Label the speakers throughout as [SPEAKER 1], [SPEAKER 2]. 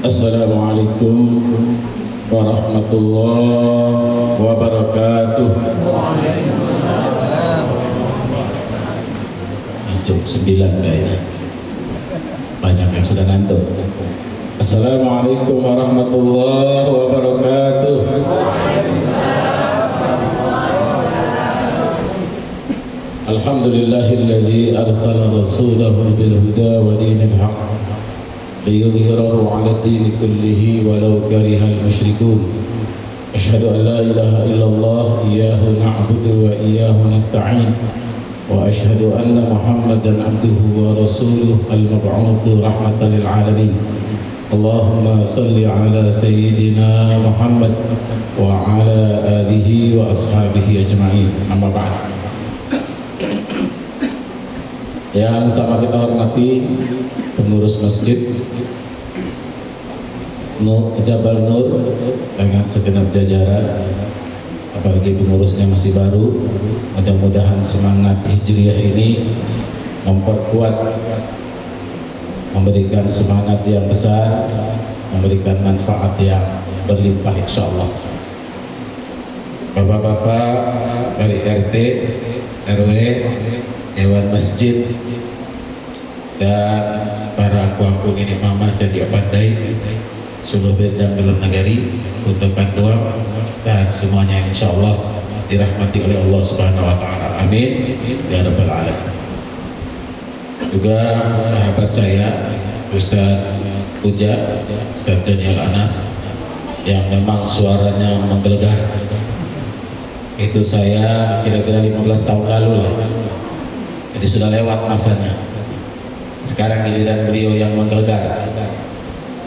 [SPEAKER 1] Assalamualaikum warahmatullahi wabarakatuh. Jam 9 kayaknya. Banyak yang sudah ngantuk. Assalamualaikum warahmatullahi wabarakatuh. Alhamdulillahilladzi arsala rasulahu bil huda wa dinil haqq liyudhhirahu 'ala ad-din kullihi walau karihal musyrikun. Asyhadu an la ilaha illallah iyyahu na'budu wa iyyahu nasta'in wa asyhadu anna Muhammadan 'abduhu wa rasuluhu al-mab'utsu rahmatan lil 'alamin. Allahumma salli 'ala sayyidina Muhammad wa 'ala alihi wa ashabihi ajma'in. Amma ba'd. Yang sama kita hormati pengurus masjid Jabal Nur dengan segenap jajaran, apalagi pengurusnya masih baru. Mudah-mudahan semangat hijriyah ini memperkuat, memberikan semangat yang besar, memberikan manfaat yang berlimpah insyaallah. Bapak-bapak dari RT, RW, Dewan Masjid, dan para aku ini mama jadi pandai Suluh Bedang Dalam Negari untuk doa dan semuanya insya Allah dirahmati oleh Allah Subhanahu Wa Taala. Amin ya Rabbal Alamin. Juga sahabat saya Ustaz Puja, Ustaz Daniel Anas, yang memang suaranya menggelegar. Itu saya kira-kira 15 tahun lalu lah. Jadi sudah lewat masanya. Sekarang giliran beliau yang menggelegar.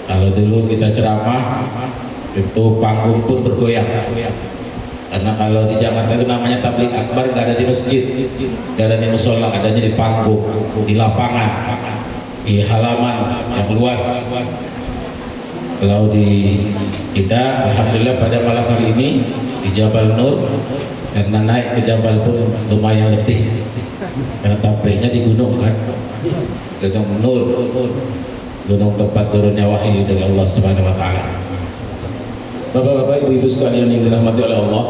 [SPEAKER 1] Kalau dulu kita ceramah itu panggung pun bergoyang. Karena kalau di Jakarta itu namanya tabligh akbar, nggak ada di masjid, nggak ada di musola, adanya di panggung, di lapangan, di halaman yang luas. Kalau di kita, alhamdulillah pada malam hari ini di Jabal Nur, karena naik ke Jabal pun lumayan letih. Karena tampilnya di gunung kan, Gunung Nur, gunung tempat turunnya wahyu dari Allah Subhanahu Wa Taala. Bapak-bapak, ibu-ibu sekalian yang dirahmati oleh Allah,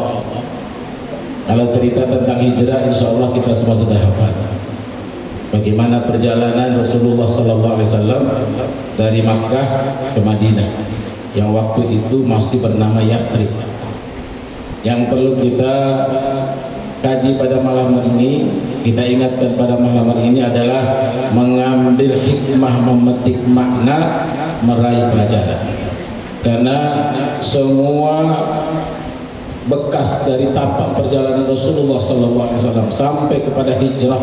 [SPEAKER 1] kalau cerita tentang hijrah, insya Allah kita semua sudah hafal. Bagaimana perjalanan Rasulullah SAW dari Makkah ke Madinah, yang waktu itu masih bernama Yathrib. Yang perlu kita kaji pada malam hari ini, kita ingatkan pada malam hari ini adalah mengambil hikmah, memetik makna, meraih pelajaran. Karena semua bekas dari tapak perjalanan Rasulullah SAW sampai kepada hijrah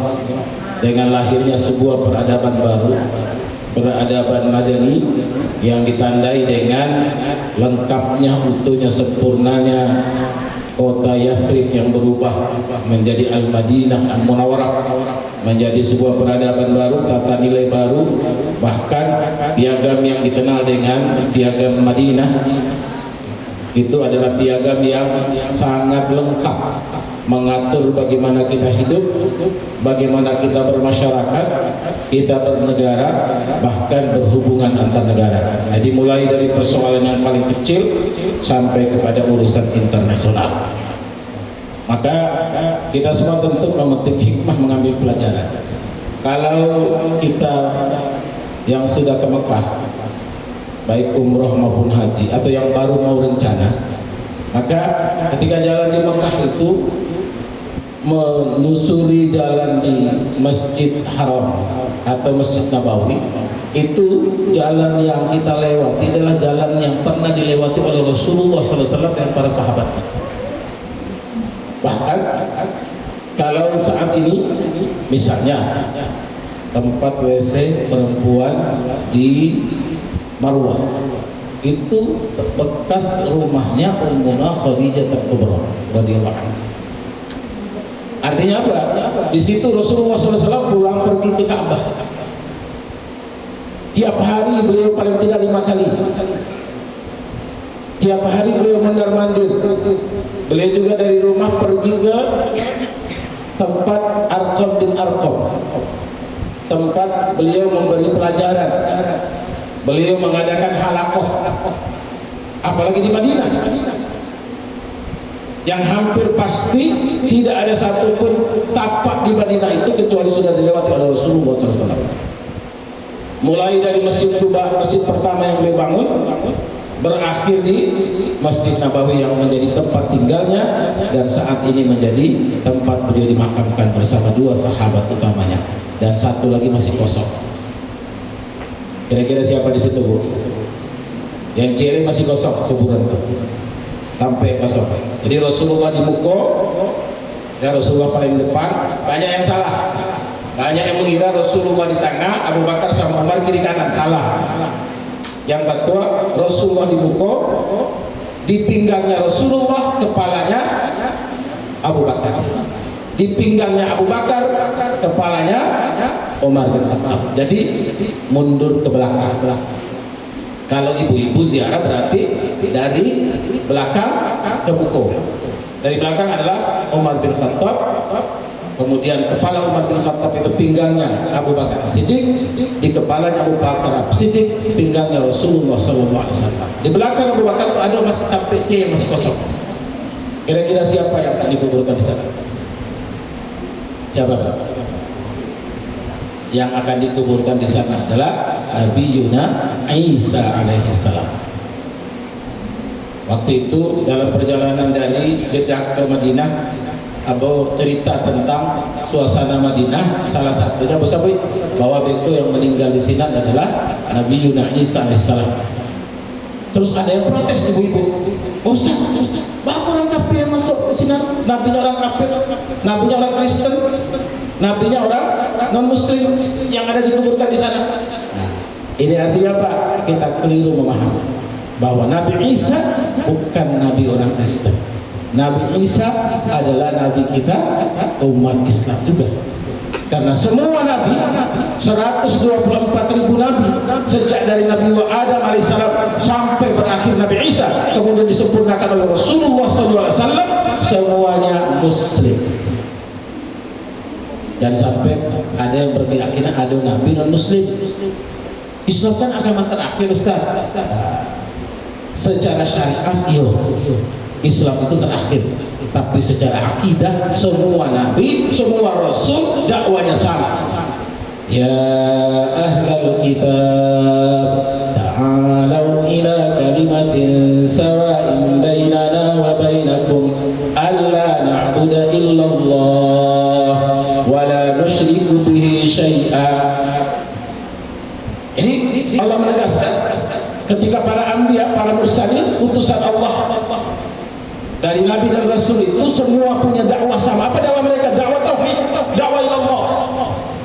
[SPEAKER 1] dengan lahirnya sebuah peradaban baru, peradaban Madani yang ditandai dengan lengkapnya, utuhnya, sempurnanya kota Yathrib yang berubah menjadi Al-Madinah Al-Munawwarah, menjadi sebuah peradaban baru, tata nilai baru. Bahkan piagam yang dikenal dengan piagam Madinah itu adalah piagam yang sangat lengkap, mengatur bagaimana kita hidup, bagaimana kita bermasyarakat, kita bernegara, bahkan berhubungan antar negara. Jadi mulai dari persoalan yang paling kecil sampai kepada urusan internasional. Maka kita semua tentu memetik hikmah, mengambil pelajaran. Kalau kita yang sudah ke Mekah, baik umroh maupun haji, atau yang baru mau rencana, maka ketika jalan di Mekah itu menyusuri jalan di Masjid Haram atau Masjid Nabawi, itu jalan yang kita lewati adalah jalan yang pernah dilewati oleh Rasulullah SAW dan para sahabat. Bahkan kalau saat ini misalnya tempat WC perempuan di Marwah itu bekas rumahnya Ummuna Khadijah Al-Kubra radhiyallahu anha. Artinya apa? Di situ Rasulullah SAW pulang pergi ke Ka'bah. Tiap hari beliau paling tidak 5 kali. Tiap hari beliau mondar-mandir. Beliau juga dari rumah pergi ke tempat Arqam bin Arqam, tempat beliau memberi pelajaran Beliau mengadakan halakoh, apalagi di Madinah, yang hampir pasti tidak ada satupun tapak di Madinah itu kecuali sudah dilewati oleh Rasulullah SAW. Mulai dari Masjid Quba, masjid pertama yang beliau bangun, berakhir di Masjid Nabawi yang menjadi tempat tinggalnya, dan saat ini menjadi tempat beliau dimakamkan bersama dua sahabat utamanya, dan satu lagi masih kosong. Kira-kira siapa di situ, Bu? Yang ciri masih kosong kuburan sampai kosong. Jadi Rasulullah di muka, ya Rasulullah paling depan. Banyak yang salah, banyak yang mengira Rasulullah di tengah, Abu Bakar sama Umar kiri kanan. Salah. Yang kedua, Rasulullah di muka, di pinggangnya Rasulullah, kepalanya Abu Bakar. Di pinggangnya Abu Bakar, kepalanya Umar bin Khattab. Jadi mundur ke belakang. Kalau ibu-ibu ziarah berarti dari belakang ke buku. Dari belakang adalah Umar bin Khattab, kemudian kepala Umar bin Khattab itu pinggangnya Abu Bakar Siddiq, di kepalanya Abu Bakar Siddiq, pinggangnya Rasulullah SAW. Di belakang Abu Bakar itu ada masih tampik yang masih kosong. Kira-kira siapa yang akan dikuburkan di sana? Siapa? Yang akan dikuburkan di sana adalah Nabi Isa alaihissalam. Waktu itu dalam perjalanan dari Jeddah ke Madinah, Abu cerita tentang suasana Madinah. Salah satunya bahwa begitu yang meninggal di sini adalah Nabi Isa alaihissalam. Terus ada yang protes, ibu-ibu, Ustaz, bahkan orang kafir masuk ke sini. Nabinya orang kafir, nabinya orang Kristen, nabinya orang non-Muslim yang ada dikuburkan di sana. Ini artinya apa? Kita keliru memahami bahwa Nabi Isa bukan nabi orang Kristen. Nabi Isa adalah nabi kita, umat Islam juga. Karena semua nabi, 124.000 nabi, sejak dari Nabi Adam alaihissalam sampai berakhir Nabi Isa, kemudian disempurnakan oleh Rasulullah SAW, semuanya Muslim. Dan sampai ada yang berkeyakinan ada nabi non Muslim. Islam kan agama terakhir, Ustaz. Secara syariat, iya, Islam itu terakhir. Tapi secara akidah, semua nabi, semua rasul, dakwanya sama. Ya ahlal kitab, ta'alau ila kalimatin sawa'in bainana wa bainakum alla na'budu illallah wa la nusyriku bihi syai'a. Ini Allah menegaskan ketika para anbiya, para mursalin, utusan Allah dari nabi dan rasul itu semua punya dakwah sama. Apa dakwah mereka? Dakwah tauhid, dakwah ilallah.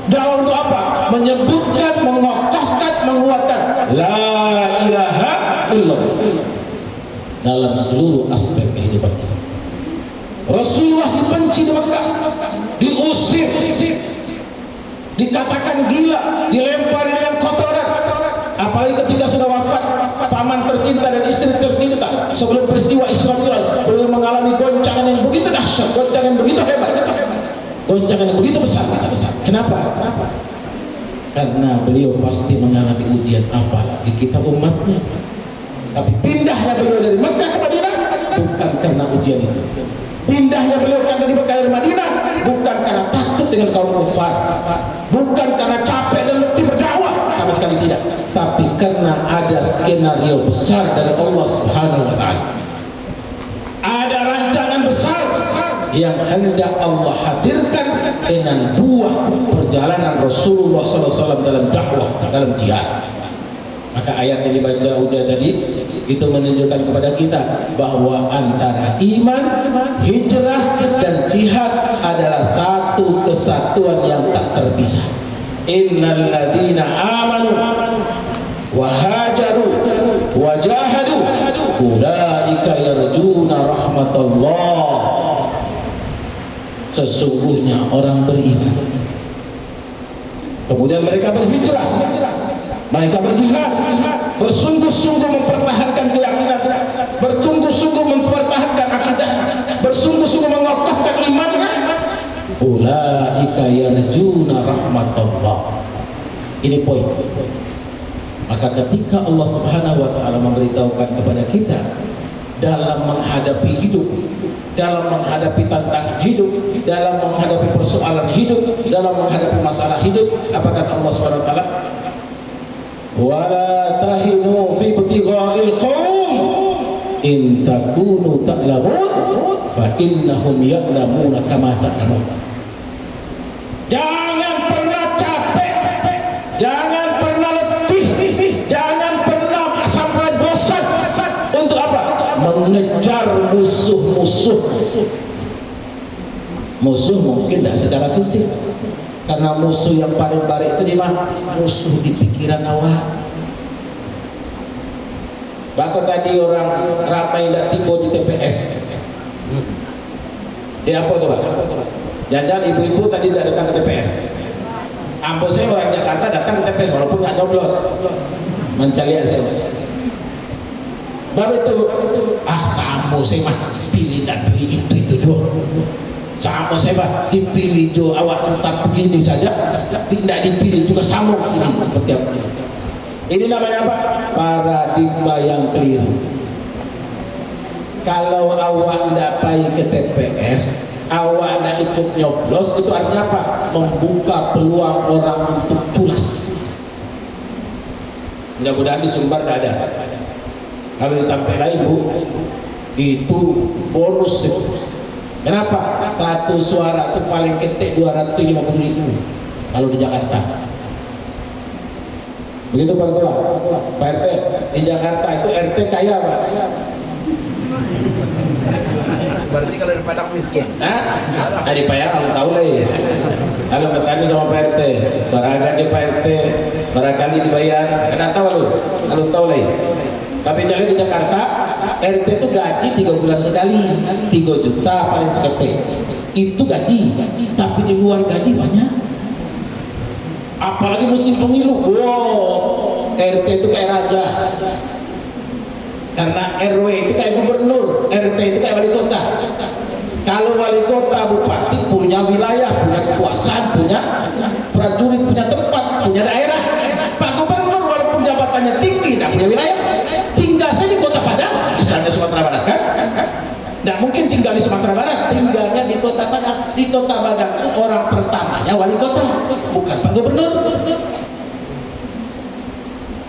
[SPEAKER 1] Dakwah untuk apa? Menyebutkan, mengokohkan, menguatkan la ilaha illallah dalam seluruh aspek kehidupan kita. Rasulullah dibenci di Mekah, diusir, dikatakan gila, dilempari dengan kotoran. Apalagi ketika sudah wafat paman tercinta dan istri tercinta, sebelum peristiwa Isra Mi'raj, beliau mengalami goncangan yang begitu dahsyat, goncangan yang begitu hebat, goncangan yang begitu besar. Kenapa? Karena beliau pasti mengalami ujian, apalagi kita umatnya. Tapi pindahnya beliau dari Mekah ke Madinah bukan karena ujian itu. Pindahnya beliau karena di Mekah dari Madinah bukan karena takut dengan kaum kufar, bukan karena capek dan letih berdakwah, sama sekali tidak. Tapi karena ada skenario besar dari Allah Subhanahu wa Ta'ala. Ada rancangan besar yang hendak Allah hadirkan dengan buah perjalanan Rasulullah SAW dalam dakwah, dalam jihad. Maka ayat yang dibaca ujian tadi itu menunjukkan kepada kita bahwa antara iman, hijrah, dan jihad adalah satu kesatuan yang tak terpisah. Innal ladzina amanu wa hajaru wa jahadu ulaika yarjuna rahmatullah. Sesungguhnya orang beriman, kemudian mereka berhijrah, mereka berjihad, bersungguh-sungguh mempertahankan keyakinan, bersungguh-sungguh mempertahankan akidah, bersungguh-sungguh mengokohkan imannya. Ulaika yarjuna rahmatullah. Ini poin. Maka ketika Allah Subhanahu wa taala memberitahukan kepada kita dalam menghadapi hidup, dalam menghadapi tantangan hidup, dalam menghadapi persoalan hidup, dalam menghadapi masalah hidup, apa kata Allah Subhanahu wa taala? Wala tahinu fi ibtigha'il qaum in takunu ta'lamun fa innahum ya'lamuna kama ta'lamun. Jangan pernah capek, jangan pernah letih, jangan pernah sampai bosan. Untuk apa? Mengejar musuh-musuh. Musuh mungkin tidak secara fisik, karena musuh yang paling baik itu di mana? Musuh di pikiran awak. Bahkan tadi orang ramai tidak tiba di TPS. Apa tuh Pak? Jangan ibu-ibu tadi tidak datang ke TPS. Ampun, saya orang Jakarta datang ke TPS walaupun nggak nyoblos, mencari saya. Baru itu, sama saya mah pilih dan pilih itu doang. Sama saya mah dipilih do awak sebentar begini saja, tidak dipilih juga sama seperti apa. Ini namanya apa? Paradigma yang keliru. Kalau awak tidak pergi ke TPS, awak tidak ikut nyoblos, itu artinya apa? Membuka peluang orang untuk culas. Mudah-mudahan di Sumbar tidak ada. Kalau ditampilkan ibu, itu bonus. Kenapa? Satu suara itu paling ketek 250.000 kalau di Jakarta. Begitu Pak Ketua, Pak RT di Jakarta itu RT kaya Pak.
[SPEAKER 2] Berarti kalau di Padang miskin?
[SPEAKER 1] Nah, di Padang kalau tahu lah ya. Kalau bertanya sama Pak RT, barangkali Pak RT barangkali dibayar, kena tahu lu, kalau tahu lah ya. Tapi jadi di Jakarta RT itu gaji 3 bulan sekali, 3 juta paling sekepe. Itu gaji, tapi di luar gaji banyak. Apalagi musim pemilu, wow, RT itu kayak raja. Karena RW itu kayak gubernur, RT itu kayak wali kota. Kalau wali kota, bupati punya wilayah, punya kekuasaan, punya prajurit, punya tempat, punya daerah. Pak gubernur walaupun jabatannya tinggi, tidak punya wilayah. Tinggal saya di Kota Padang, misalnya Sumatera Barat kan? Tidak mungkin tinggal di Sumatera Barat, tinggalnya di Kota Padang. Di Kota Padang itu orang pertamanya wali kota, bukan Pak Gubernur.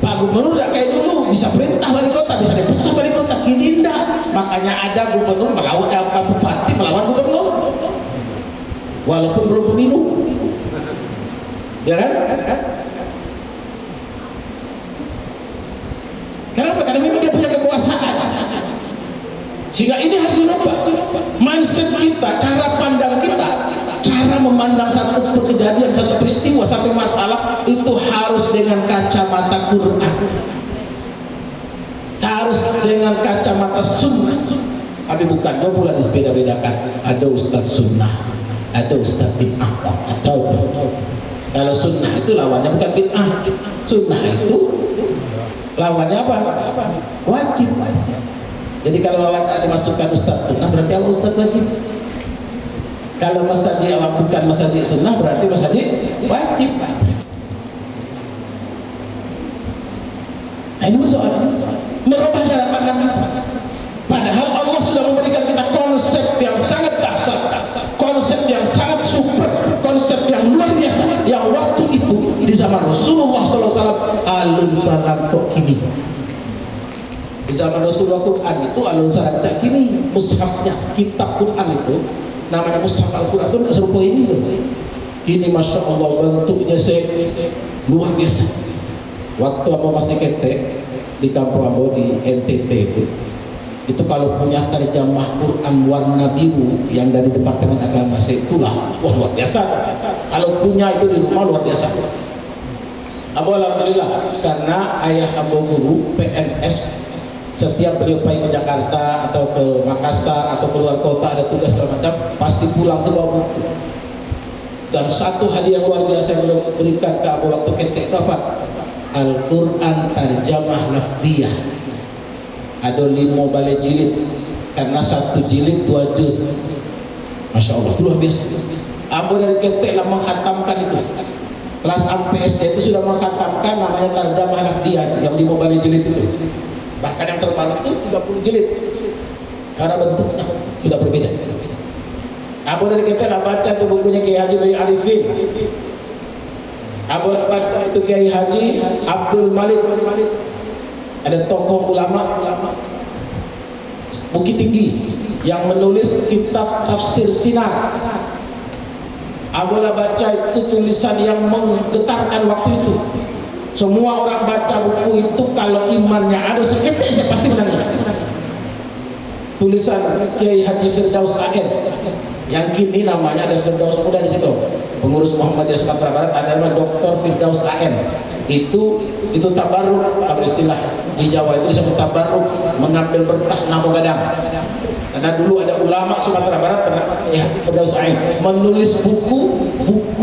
[SPEAKER 1] Pak Gubernur tidak kayak dulu, bisa perintah wali kota, bisa diputus wali kota. Kini tidak, makanya ada gubernur melawan bupati melawan gubernur, walaupun belum pemilu, ya kan? Kenapa? Karena memang dia punya kekuasaan. Sehingga ini harus dirubah mindset kita, cara pandang kita, cara memandang satu kejadian, satu peristiwa, satu masalah itu harus dengan kacamata Quran, harus dengan kacamata sunnah. Tapi bukan dua pula disebeda-bedakan. Ada ustadz sunnah, ada ustadz bid'ah. Atau kalau sunnah itu lawannya bukan bid'ah, sunnah itu lawannya apa? Wajib. Jadi kalau awak tak dimasukkan ustaz sunnah berarti awak ustaz wajib. Kalau masjid awak bukan masjid sunnah berarti masjid wajib. Nah, ini soalnya merubah cara pandang kita. Padahal Allah sudah memberikan kita konsep yang sangat dahsyat, konsep yang sangat super, konsep yang luar biasa, yang waktu itu di zaman Rasulullah SAW alun salam kok kini. Di zaman Rasulullah Quran itu alun salam cak kini, mushafnya kitab Quran itu namanya mushaf Al-Quran itu tidak serupa ini loh. Ini Masya Allah bentuknya luar biasa. Waktu apa masih ketek di kampung Abo di NTT itu kalau punya terjemah Quran warna biru yang dari Departemen Agama itulah wah luar biasa. Kalau punya itu di rumah luar biasa. Abu alhamdulillah karena ayah Abu guru PNS, setiap beliau pergi ke Jakarta atau ke Makassar atau keluar kota ada tugas segala macam pasti pulang ke bawa buku. Dan satu hadiah yang luar biasa yang beliau berikan ke Abu waktu ketek itu apa? Al-Quran Tarjamah Lafdiyah. Ada 5 balai jilid karena satu jilid 2 juz. Masya Allah luar biasa. Abu dari ketek lah menghatamkan itu. kelas sampai SD itu sudah mengkhatamkan namanya Tarjamah Lafdhiyah yang 5 baris jilid itu. Bahkan yang terbaru itu 30 jilid. Karena bentuknya sudah berbeda. Abu dari kita baca itu bukunya Kiai Haji Bayi Arifin. Abu baca itu Kiai Haji Abdul Malik. Ada tokoh ulama Bukit Tinggi yang menulis kitab tafsir Sinar. Abu baca itu tulisan yang menggetarkan waktu itu. Semua orang baca buku itu kalau imannya ada seketik saya pasti menangis. Tulisan Kiai Haji Firdaus AN yang kini namanya ada Firdaus Muda di situ. Pengurus Muhammadiyah Sumatera Barat adalah Dr. Firdaus AN. Itu tabarruk, kalau istilah di Jawa itu disebut tabarruk, mengambil berkah namo gadang. Karena dulu ada ulama Sumatera Barat ya, Firdaus AN menulis buku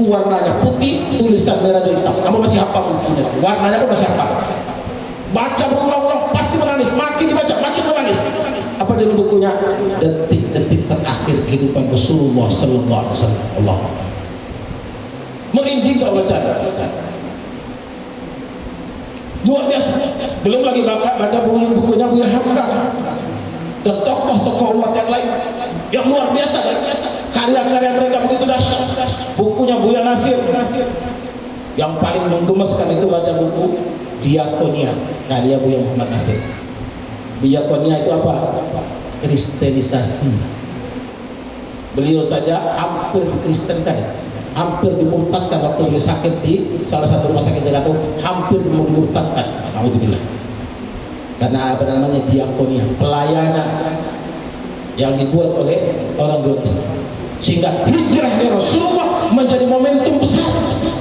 [SPEAKER 1] warnanya putih, tulisan merah dan hitam. Kamu masih hafal bukunya? Warnanya pun masih hafal. Baca berulang-ulang pasti menangis, makin dibaca makin menangis. Apa dulu bukunya? Detik-detik terakhir kehidupan Rasulullah sallallahu alaihi wasallam. Allah. Merinding kalau baca. Luar biasa. Belum lagi baca bukunya Buya Hamka dan tokoh-tokoh umat yang lain yang luar biasa. Karya-karya mereka begitu dahsyat. Bukunya Buya Nasir. Yang paling menggemaskan itu baca buku Diakonia karya Buya Muhammad Nasir. Diakonia itu apa? Kristenisasi. Beliau saja hampir dikristenkan, hampir dimurtadkan waktu beliau sakit di salah satu rumah sakit di Jakarta, hampir mau dimurtadkan. Alhamdulillah. Karena apa namanya diakonia, pelayanan yang dibuat oleh orang Indonesia. Sehingga hijrahnya Rasulullah menjadi momentum besar.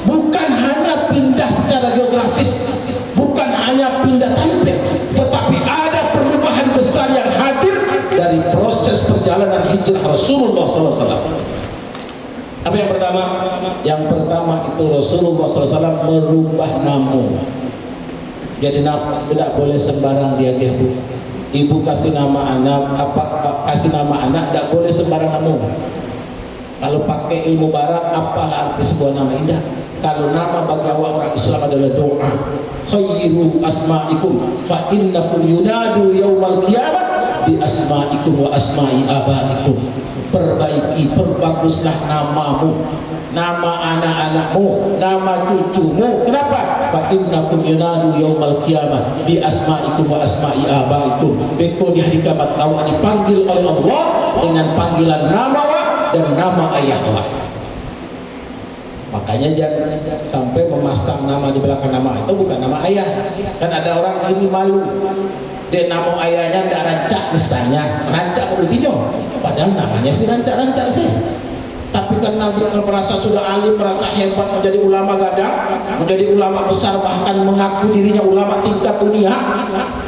[SPEAKER 1] Bukan hanya pindah secara geografis, bukan hanya pindah tampil, tetapi ada perubahan besar yang hadir dari proses perjalanan hijrah Rasulullah SAW. Apa yang pertama? Yang pertama itu Rasulullah SAW merubah nama. Jadi tidak boleh sembarang dia ibu. Ibu kasih nama anak, kasih nama anak tidak boleh sembarang nama. Kalau pakai ilmu barat, apalah arti sebuah nama indah? Kalau nama bagi orang Islam adalah doa. Khairu asma'ikum fa innakum yunadu yaumal qiyamah bi asma'ikum wa asma'i abaikum. Perbaiki, perbaguslah namamu, nama anak-anakmu, nama cucumu. Kenapa? Fa innakum yunadu yaumal qiyamah bi asma'ikum wa asma'i abaikum. Beko di hari kiamat kau dipanggil oleh Allah dengan panggilan nama dan nama ayahlah. Makanya jangan sampai memasang nama di belakang nama itu bukan nama ayah. Kan ada orang ini malu, dia nama ayahnya tidak rancak misalnya, rancak begitu, padahal namanya sih rancak-rancak sih. Tapi karena dia merasa sudah alim, merasa hebat, menjadi ulama gadang, menjadi ulama besar, bahkan mengaku dirinya ulama tingkat dunia,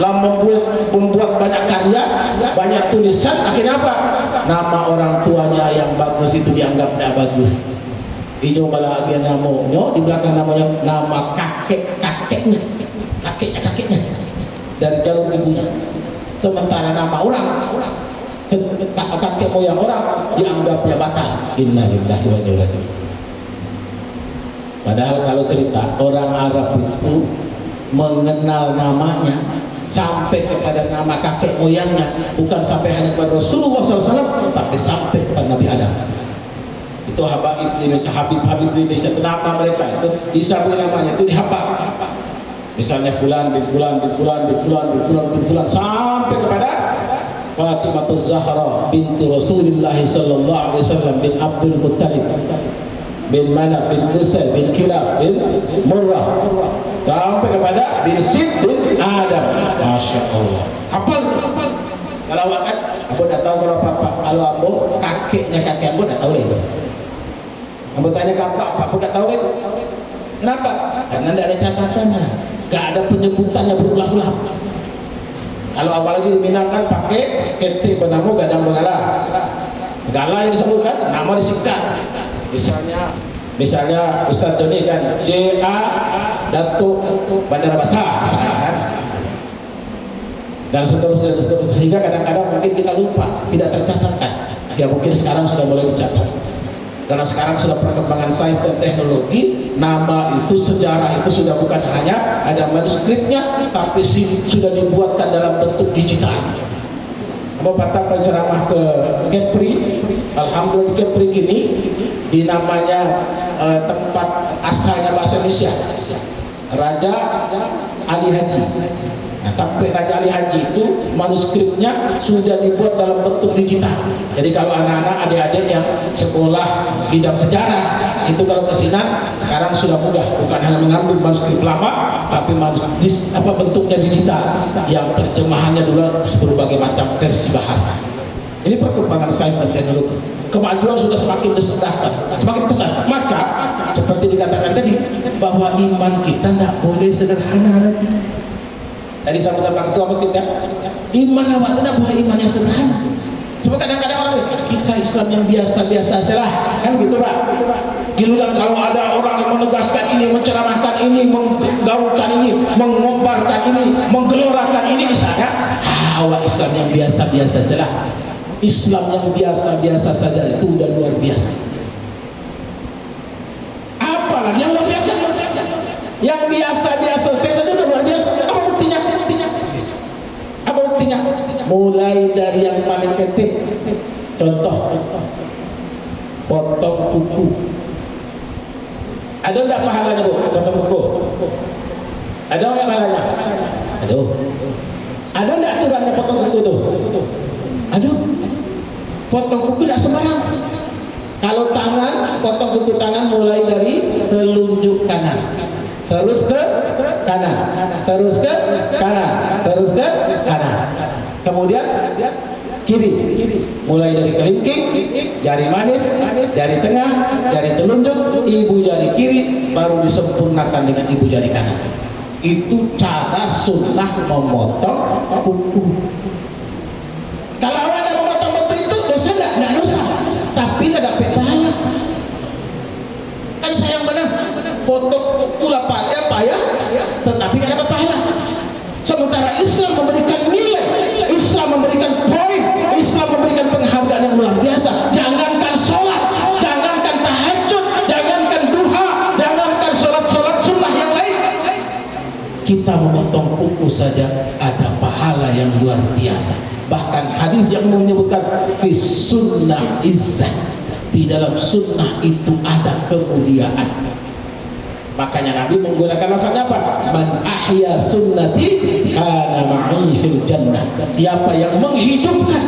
[SPEAKER 1] lalu membuat banyak karya, banyak tulisan. Akhirnya apa? Nama orang tuanya yang bagus itu dianggap tidak bagus. Ini bahagia namanya, di belakang namanya nama kakeknya dari jalur ibunya. Sementara nama orang kakek moyang orang dianggapnya batal. Innalillahi wa inna ilaihi raji'un. Padahal kalau cerita orang Arab itu mengenal namanya sampai kepada nama kakek moyangnya, bukan sampai hanya kepada Rasulullah SAW, tapi sampai kepada Nabi Adam. Itu Habib di Indonesia, Habib di Indonesia, nama mereka itu disabui namanya, itu dihafal. Misalnya fulan bin fulan bin fulan bin fulan bin fulan bin fulan sampai kepada Fatimah Az-Zahra bintu Rasulullah sallallahu alaihi wasallam bin Abdul Muttalib bin Manaf bin Qusay bin Kilab bin Murrah sampai kepada bin Sid bin Adam. Masya Allah. Hafal. Kalau kan aku dah tahu kalau papa, kalau ambo kakeknya kakek ambo dah tahu itu. Ambo tanya kakak, aku dah tahu itu. Kenapa? Karena tidak ada catatannya, tidak ada penyebutannya berulang-ulang. Kalau apalagi diminangkan pakai kentri benamu gadang begala, gala yang disebutkan nama disingkat. Misalnya Ustaz Joni kan J.A. Datuk Bandara Basah kan? Dan seterusnya sehingga kadang-kadang mungkin kita lupa, tidak tercatatkan. Ya mungkin sekarang sudah mulai dicatat. Karena sekarang sudah perkembangan sains dan teknologi, nama itu, sejarah itu sudah bukan hanya ada manuskripnya, tapi sudah dibuatkan dalam bentuk digital. Beberapa penceramah ke Kepri, alhamdulillah di Kepri ini dinamanya tempat asalnya bahasa Indonesia Raja Ali Haji. Nah, tapi Raja Ali Haji itu manuskripnya sudah dibuat dalam bentuk digital. Jadi kalau anak-anak, adik-adik yang sekolah bidang sejarah itu kalau kesinan sekarang sudah mudah, bukan hanya mengambil manuskrip lama, tapi bentuknya digital yang terjemahannya dulu berbagai macam versi bahasa. Ini perkembangan sains dan teknologi. Kemajuan sudah semakin dasar, semakin besar. Maka seperti dikatakan tadi bahwa iman kita tidak boleh sederhana lagi. Tadi saya katakan itu apa sih? Iman awak tidak boleh iman yang sederhana. Cuma kadang-kadang orang kita Islam yang biasa-biasa saja, kan gitu Pak. Giliran kalau ada orang yang menegaskan ini, menceramahkan ini, menggaulkan ini, mengobarkan ini, menggelorakan ini misalnya, awak Islam yang biasa-biasa saja. Islam yang biasa-biasa saja itu udah luar biasa. Apalagi yang luar biasa? Yang biasa-biasa saja udah luar biasa. Apa buktinya? Apa buktinya? Mulai dari yang paling kecil. Contoh, potong kuku. Ada enggak pahalanya Bu? Potong kuku. Ada enggak pahalanya? Aduh. Ada enggak aturannya potong kuku tuh? Aduh. Potong kuku tidak sembarang. Kalau tangan, potong kuku tangan mulai dari telunjuk kanan, terus ke kanan, terus ke kanan, terus ke kanan. Kemudian kiri, mulai dari kelingking, jari manis, jari tengah, jari telunjuk, ibu jari kiri, baru disempurnakan dengan ibu jari kanan. Itu cara sunnah memotong kuku. Kalau ada memotong kuku itu dosa tidak dosa, tapi tidak dapat pahala. Kan sayang benar, potong kuku lapar ya payah, tetapi tidak dapat pahala. Sementara Islam memberikan nilai, Islam memberikan poin, Islam memberikan penghargaan yang luar biasa. Jangankan sholat, jangankan tahajud, jangankan duha, jangankan sholat-sholat sunnah yang lain, kita memotong kuku saja ada pahala yang luar biasa. Bahkan hadis yang menyebutkan fi sunnah izzah, di dalam sunnah itu ada kemuliaan. Makanya Nabi menggunakan lafaznya apa? Man ahya sunnati kana ma'i fil jannah. Siapa yang menghidupkan,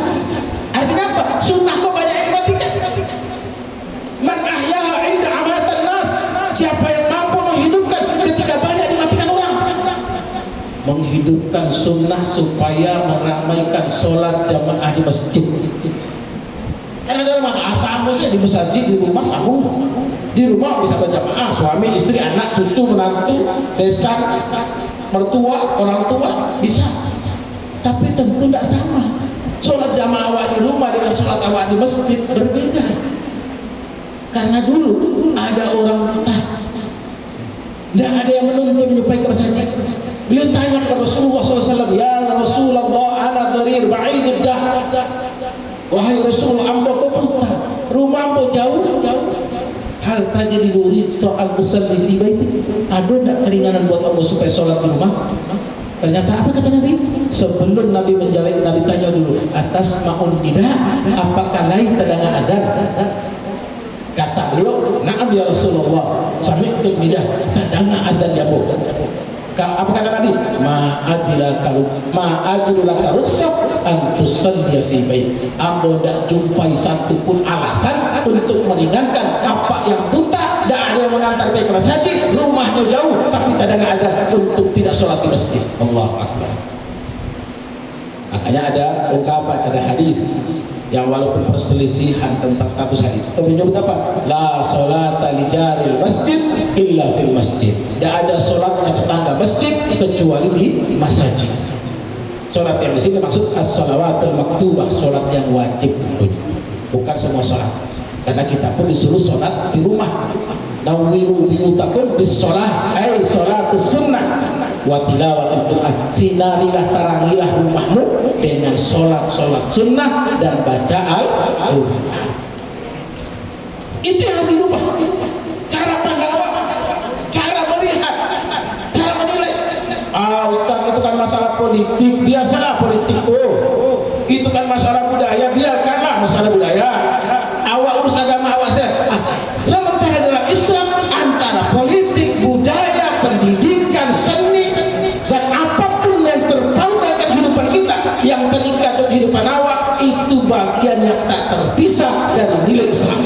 [SPEAKER 1] artinya apa? Sunnah kok banyak yang matikan. Man ahya inda amatan nas. Siapa yang mampu menghidupkan ketika banyak dimatikan orang. Menghidupkan sunnah supaya meramaikan sholat jamaah di masjid. Karena ada rumah asamusnya di masjid, di rumah sambung. Di rumah bisa berjamaah, suami, istri, anak, cucu, menantu, desa, mertua, orang tua bisa. Tapi tentu tidak sama. Sholat jamaah awak di rumah dengan sholat awak di masjid berbeda. Karena dulu ada orang buta, tidak ada yang menuntut menyerupai ke masjid. Beliau tanya kepada Rasulullah SAW, ya Rasulullah, ana dharir ba'idud dah. Wahai Rasulullah, amba kau buta, rumah kau jauh. Hal tajri durid soal usalli fi baiti. Ada enggak keringanan buat amba supaya sholat di rumah? Ternyata apa kata Nabi? Sebelum Nabi menjawab, Nabi tanya dulu, atas ma'un tidak, apakah lain terdengar adzan? Kata beliau, na'am ya Rasulullah, sami'tu nidah, terdengar adzan ya Bu. Apa kata Nabi? Ma'ajilaka rusak antusalliya fi bait. Amba tidak jumpai satu pun alasan untuk meringankan apa yang buta, tidak ada yang mengantar pergi ke masjid, rumahnya jauh tapi tak ada azan untuk tidak sholat di masjid. Allahu Akbar. Makanya ada ungkapan, ada hadis yang walaupun perselisihan tentang status hadis, tapi menyebut apa? La sholata li jaril masjid illa fil masjid. Tidak ada sholatnya tetangga masjid kecuali di masjid. Sholat yang di sini maksud as-shalawatul maktubah, sholat yang wajib tentunya, bukan semua sholat. Karena kita pun disuruh sholat di rumah. Nawiru biyutakum bis sholat, sholatus sunnah wa tilawatul Quran. Sinarilah, tarangilah rumahmu dengan sholat-sholat sunnah dan baca Al-Quran. Itu yang harus dirubah. Cara pandang awak, cara melihat, cara menilai. Ustaz, itu kan masalah politik, biasalah politik. Itu kan masalah budaya, biarkanlah masalah budaya. Awak urus agama awak saya. Sementara dalam Islam antara politik, budaya, pendidikan, seni dan apapun yang terpaut dengan kehidupan kita yang terikat dengan kehidupan awak itu bagian yang tak terpisah dari nilai Islam.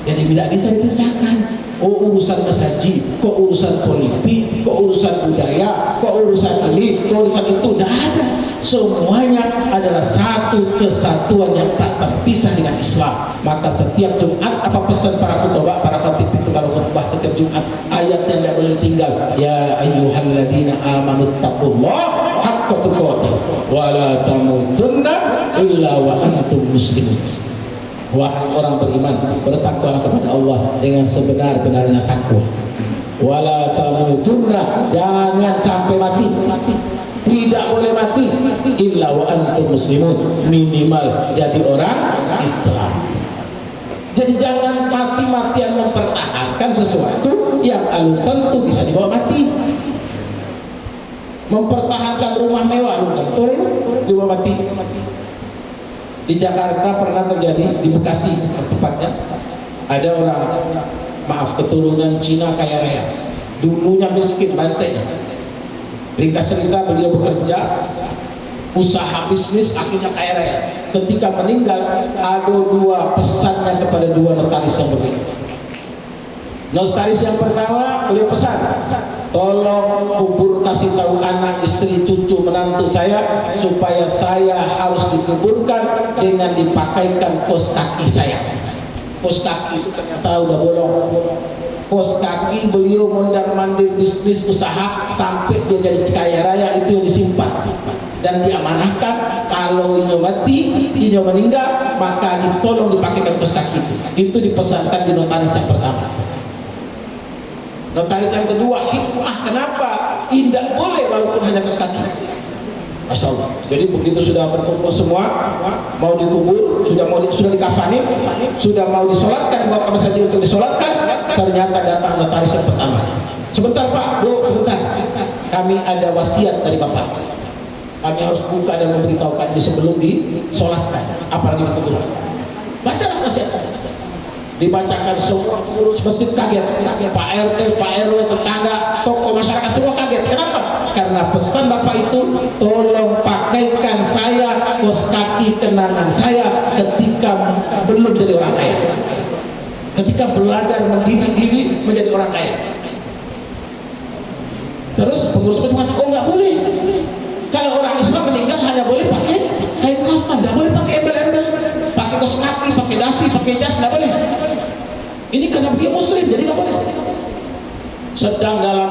[SPEAKER 1] Jadi tidak bisa dipisahkan. Urusan mesaji, kok urusan politik, kok urusan budaya, kok urusan ini, kok urusan itu, tidak ada. Semuanya adalah satu kesatuan yang tak terpisah dengan Islam. Maka setiap Jumat, apa pesan para khutbah, para khatib itu kalau khutbah setiap Jumat, ayat yang tidak boleh tinggal. Ya ayyuhalladzina amanu taqullaha haqqa tuqatih wa la tamutunna illa wa antum muslimun. Wahai orang beriman, bertakwalah kepada Allah dengan sebenar-benarnya takwa. Wala tamutunna, jangan sampai mati. Tidak boleh mati illa wa antum muslimun, minimal jadi orang Islam. Jadi jangan mati-matian mempertahankan sesuatu yang alun tentu bisa dibawa mati. Mempertahankan rumah mewah alun tentu dibawa mati. Di Jakarta pernah terjadi, di Bekasi tepatnya, ada orang, maaf, keturunan Cina kaya raya, dulunya miskin bangsanya. Ringkas cerita, beliau bekerja, usaha bisnis, akhirnya kaya raya. Ketika meninggal, ada dua pesannya kepada dua notaris yang berbeda. Notaris yang pertama, beliau pesan, tolong kubur, kasih tahu anak, istri, cucu, menantu saya supaya saya harus dikuburkan dengan dipakaikan kos kaki saya. Kos kaki itu ternyata udah bolong. Kos kaki beliau mondar-mandir bisnis usaha sampai dia jadi kaya raya, itu yang disimpan dan diamanahkan. Kalau ini mati, ini meninggal, maka ditolong dipakaikan kos kaki itu. Itu dipesankan di notaris yang pertama. Notaris yang kedua, hikmah kenapa tidak boleh walaupun hanya kos kaki. Masya Allah. Jadi begitu sudah berkumpul semua, mau dikubur, sudah dikafani, sudah mau disolatkan, bawa ke masjid untuk disolatkan, ternyata datang notaris yang pertama. Sebentar Pak, Bu, sebentar. Kami ada wasiat dari Bapak. Kami harus buka dan memberitahukan ini sebelum disolatkan, apalagi dikubur. Bacalah wasiat. Dibacakan semua pengurus masjid kaget, Pak RT, Pak RW, tetangga, tokoh masyarakat semua kaget. Kenapa? Karena pesan Bapak itu, tolong pakaikan saya kos kaki kenangan saya ketika belum jadi orang kaya, ketika belajar mendidik diri menjadi orang kaya. Terus pengurus masjid mengatakan, oh nggak boleh. Kalau orang Islam meninggal hanya boleh pakai kain kafan, nggak boleh pakai embel-embel, pakai kos kaki, pakai dasi, pakai jas, nggak boleh. Ini karena dia muslim, jadi nggak boleh. Sedang dalam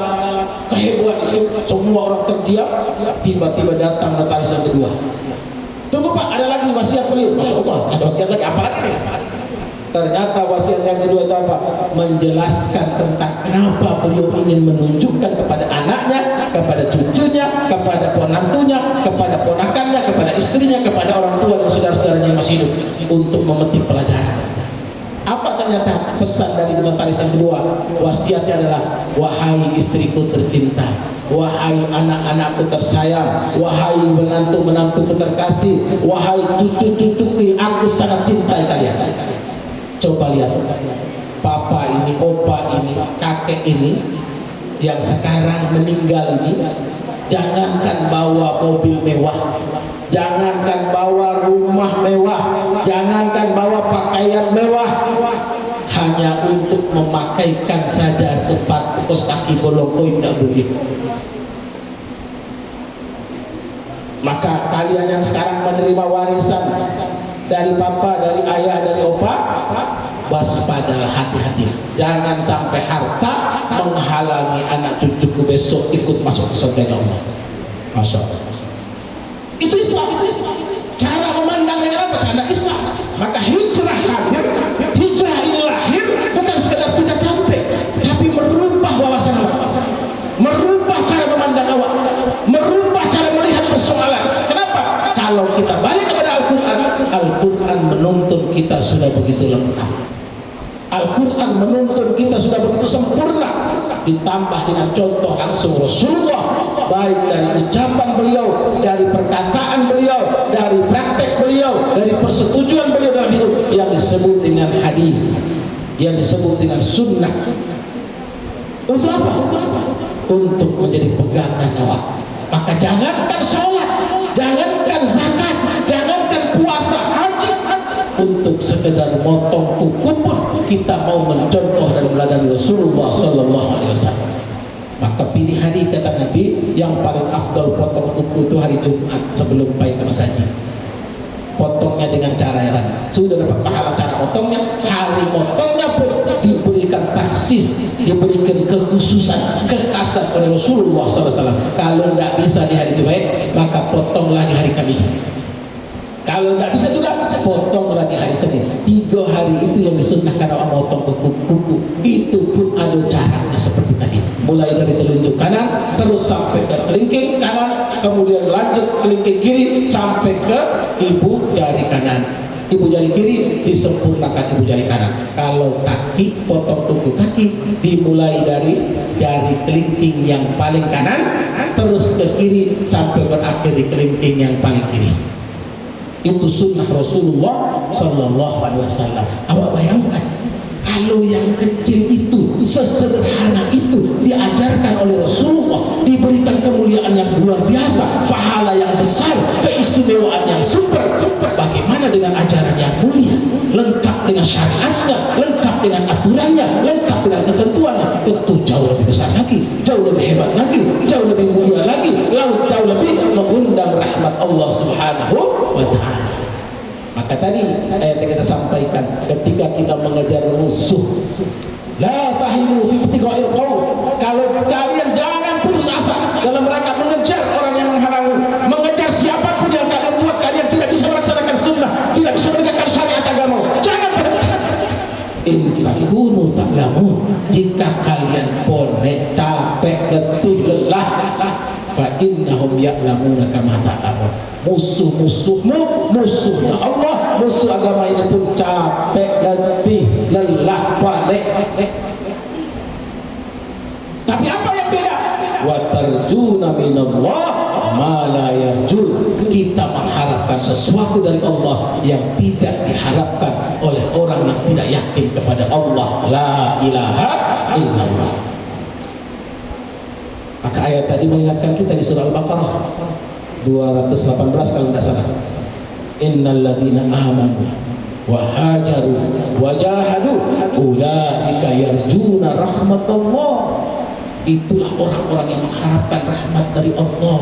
[SPEAKER 1] kehebohan itu, semua orang terdiam. Tiba-tiba datang notaris yang kedua. Tunggu Pak, ada lagi wasiat beliau. Masya Allah, ada wasiat lagi, apa lagi nih? Ternyata wasiat yang kedua itu apa? Menjelaskan tentang kenapa beliau ingin menunjukkan kepada anaknya, kepada cucunya, kepada penantunya, kepada ponakannya, kepada istrinya, kepada orang tua dan saudara-saudaranya yang masih hidup, untuk memetik pelajaran. Apa ternyata pesan dari notaris yang kedua? Wasiatnya adalah, wahai istriku tercinta, wahai anak-anakku tersayang, wahai menantu-menantuku terkasih, wahai cucu-cucuku, aku sangat cintai kalian. Coba lihat, papa ini, opa ini, kakek ini yang sekarang meninggal ini, jangankan bawa mobil mewah, jangankan bawa rumah mewah, jangankan bawa pakaian mewah, hanya untuk memakaikan saja sepatu kos kaki bolong tidak boleh. Maka kalian yang sekarang menerima warisan dari papa, dari ayah, dari opa, waspadalah, hati-hati, jangan sampai harta menghalangi anak cucuku besok ikut masuk ke surga Allah. Masya Allah. Itu Islam. Cara memandang dengan apa? Karena Islam. Maka hijrah hadir. Hijrah ini lahir bukan sekedar pindah sampai, tapi merubah wawasan awak, merubah cara memandang awak, merubah cara melihat persoalan. Kenapa? Kalau kita balik kepada Al-Quran, Al-Quran menuntun kita sudah begitu lengkap. Al-Quran menuntun kita sudah begitu sempurna, ditambah dengan contoh langsung Rasulullah, baik dari ucapan beliau, dari perkataan beliau, dari praktek beliau, dari persetujuan beliau dalam hidup, yang disebut dengan hadis, yang disebut dengan sunnah. Untuk apa? Untuk menjadi pegangan nyawa. Maka jangankan sholat, jangankan zakat, jangankan puasa, haji, untuk sekedar motong kuku pun kita mau mencontoh dan meladani Rasulullah Sallallahu Alaihi Wasallam. Maka pilih hari, kata Nabi, yang paling afdal potong kuku itu hari Jumat sebelum bait masjid. Potongnya dengan cara yang tadi, sudah dapat pahala cara potongnya. Hari potongnya pun diberikan taksis, diberikan kekhususan, kekhasan oleh Rasulullah SAW. Kalau tidak bisa di hari Jumat, maka potonglah di hari Kamis. Kalau tidak bisa juga, potonglah di hari Senin. 3 hari itu yang disunnahkan orang potong kuku. Itu pun ada caranya seperti tadi. Mulai dari telunjuk kanan, terus sampai ke kelingking kanan, kemudian lanjut kelingking kiri sampai ke ibu jari kanan. Ibu jari kiri disempurnakan ibu jari kanan. Kalau kaki, potong kuku kaki dimulai dari jari kelingking yang paling kanan, terus ke kiri sampai berakhir di kelingking yang paling kiri. Itu sunnah Rasulullah Sallallahu Alaihi Wasallam. Awak bayangkan kalau yang kecil itu, sesederhana itu diajarkan oleh Rasulullah, diberikan kemuliaan yang luar biasa, pahala yang besar, keistimewaan yang super. Bagaimana dengan ajaran yang mulia, lengkap dengan syariatnya, lengkap dengan aturannya, lengkap dengan ketentuannya? Tentu jauh lebih besar lagi, jauh lebih hebat lagi, jauh lebih mulia lagi, jauh lebih mengundang rahmat Allah Subhanahu wa Ta'ala. Maka tadi ayat yang kita sampaikan, ketika kita mengejar musuh, la tahinu fi ibtigha'il qaum, kalau kalian jangan putus asa dalam rangka mengejar orang yang menghalangi, mengejar siapapun yang akan membuat kalian tidak bisa melaksanakan sunnah, tidak bisa menegakkan syariat agama. Jangan berhenti. In takunu ta'lamun, jika kalian ponek, capek, letih, lelah, fa innahum ya'lamuna kama ta'lamun. Musuh-musuhmu, musuhnya Allah, musuh agama ini pun capek, letih, lelah, panik. Tapi apa yang beda? Wa tarjuna minallah ma la yarjun. Kita mengharapkan sesuatu dari Allah yang tidak diharapkan oleh orang yang tidak yakin kepada Allah. La ilaha illallah. Maka ayat tadi mengingatkan kita di surah Al-Baqarah 218 kalau tidak salah. Innal ladzina amanu wa hajaru wa jahadu ulaika yarjuna rahmatullah. Itulah orang-orang yang mengharapkan rahmat dari Allah.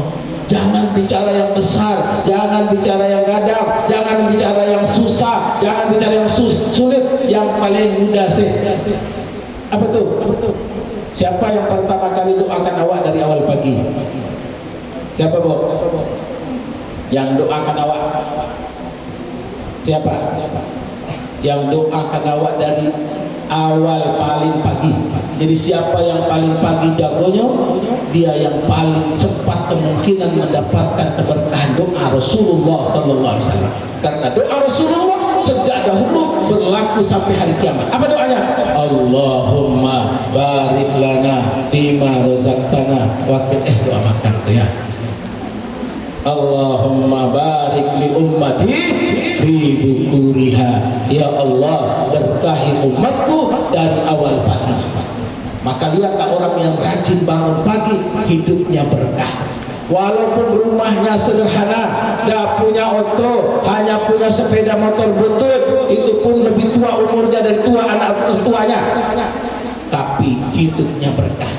[SPEAKER 1] Jangan bicara yang besar, jangan bicara yang gadang, jangan bicara yang susah, jangan bicara yang sulit, yang paling mudah sih. Apa tuh? Siapa yang pertama kali doakan awak dari awal pagi? Siapa, Bu? Yang doakan awak? Siapa? Yang doakan awak dari awal paling pagi. Jadi siapa yang paling pagi jagonya, dia yang paling cepat kemungkinan mendapatkan keberkahan doa Rasulullah Sallallahu Alaihi Wasallam. Karena doa Rasulullah sejak dahulu berlaku sampai hari kiamat. Apa doanya? Allahumma barik lana fima razaqtana wa doa makan ya. Allahumma barik li ummati fi bukuriha. Ya Allah, berkahi umatku dari awal pagi. Maka lihatlah orang yang rajin bangun pagi, hidupnya berkah. Walaupun rumahnya sederhana, tidak punya oto, hanya punya sepeda motor butut, itu pun lebih tua umurnya dari tua anak tuanya, tapi hidupnya berkah.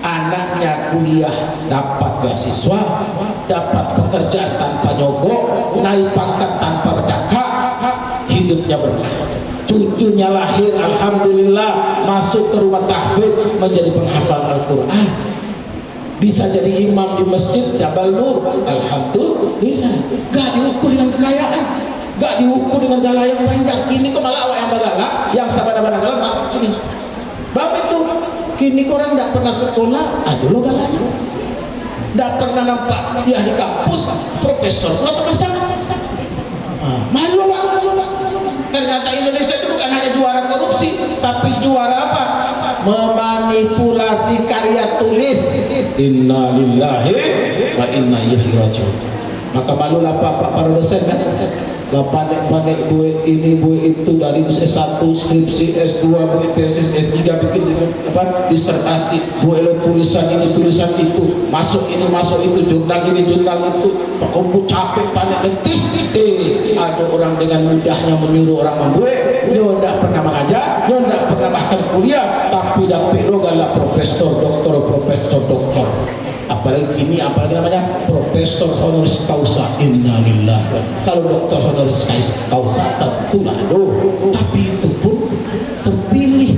[SPEAKER 1] Anaknya kuliah dapat beasiswa, dapat pekerjaan tanpa nyogok, naik pangkat tanpa bercakap, hidupnya berkah. Cucunya lahir, alhamdulillah, masuk ke rumah tahfidz menjadi penghafal Al-Quran, bisa jadi imam di masjid Jabal Nur, alhamdulillah. Gak diukur dengan kekayaan, gak diukur dengan gala yang panjang. Ini kok malah awak yang bagala, yang sabar-sabar galak ini. Bab itu, kini korang gak pernah sekolah, aduh lo galanya. Gak pernah nampak dia di kampus, profesor, atau pasang. Malu lah. Ternyata Indonesia itu bukan hanya juara korupsi, tapi juara apa? Memanipulasi karya tulis. Inna lillahi wa inna ilaihi raji'un. Maka malulah bapak para dosen kan, lah pandai-pandai buat ini buat itu, dari S1 skripsi, S2 buat tesis, S3 bikin apa disertasi, buat tulisan ini tulisan itu, masuk ini masuk itu, jurnal ini jurnal itu, pokoknya capek pandai letih. Ada orang dengan mudahnya menyuruh orang membuat, dia tidak pernah mengajar, dia tidak pernah bahkan kuliah, tapi dapat logalah profesor doktor. Apalagi ini apalagi namanya profesor honoris causa. Innalillahi. Kalau doktor honoris causa tentulah tapi itu pun terpilih.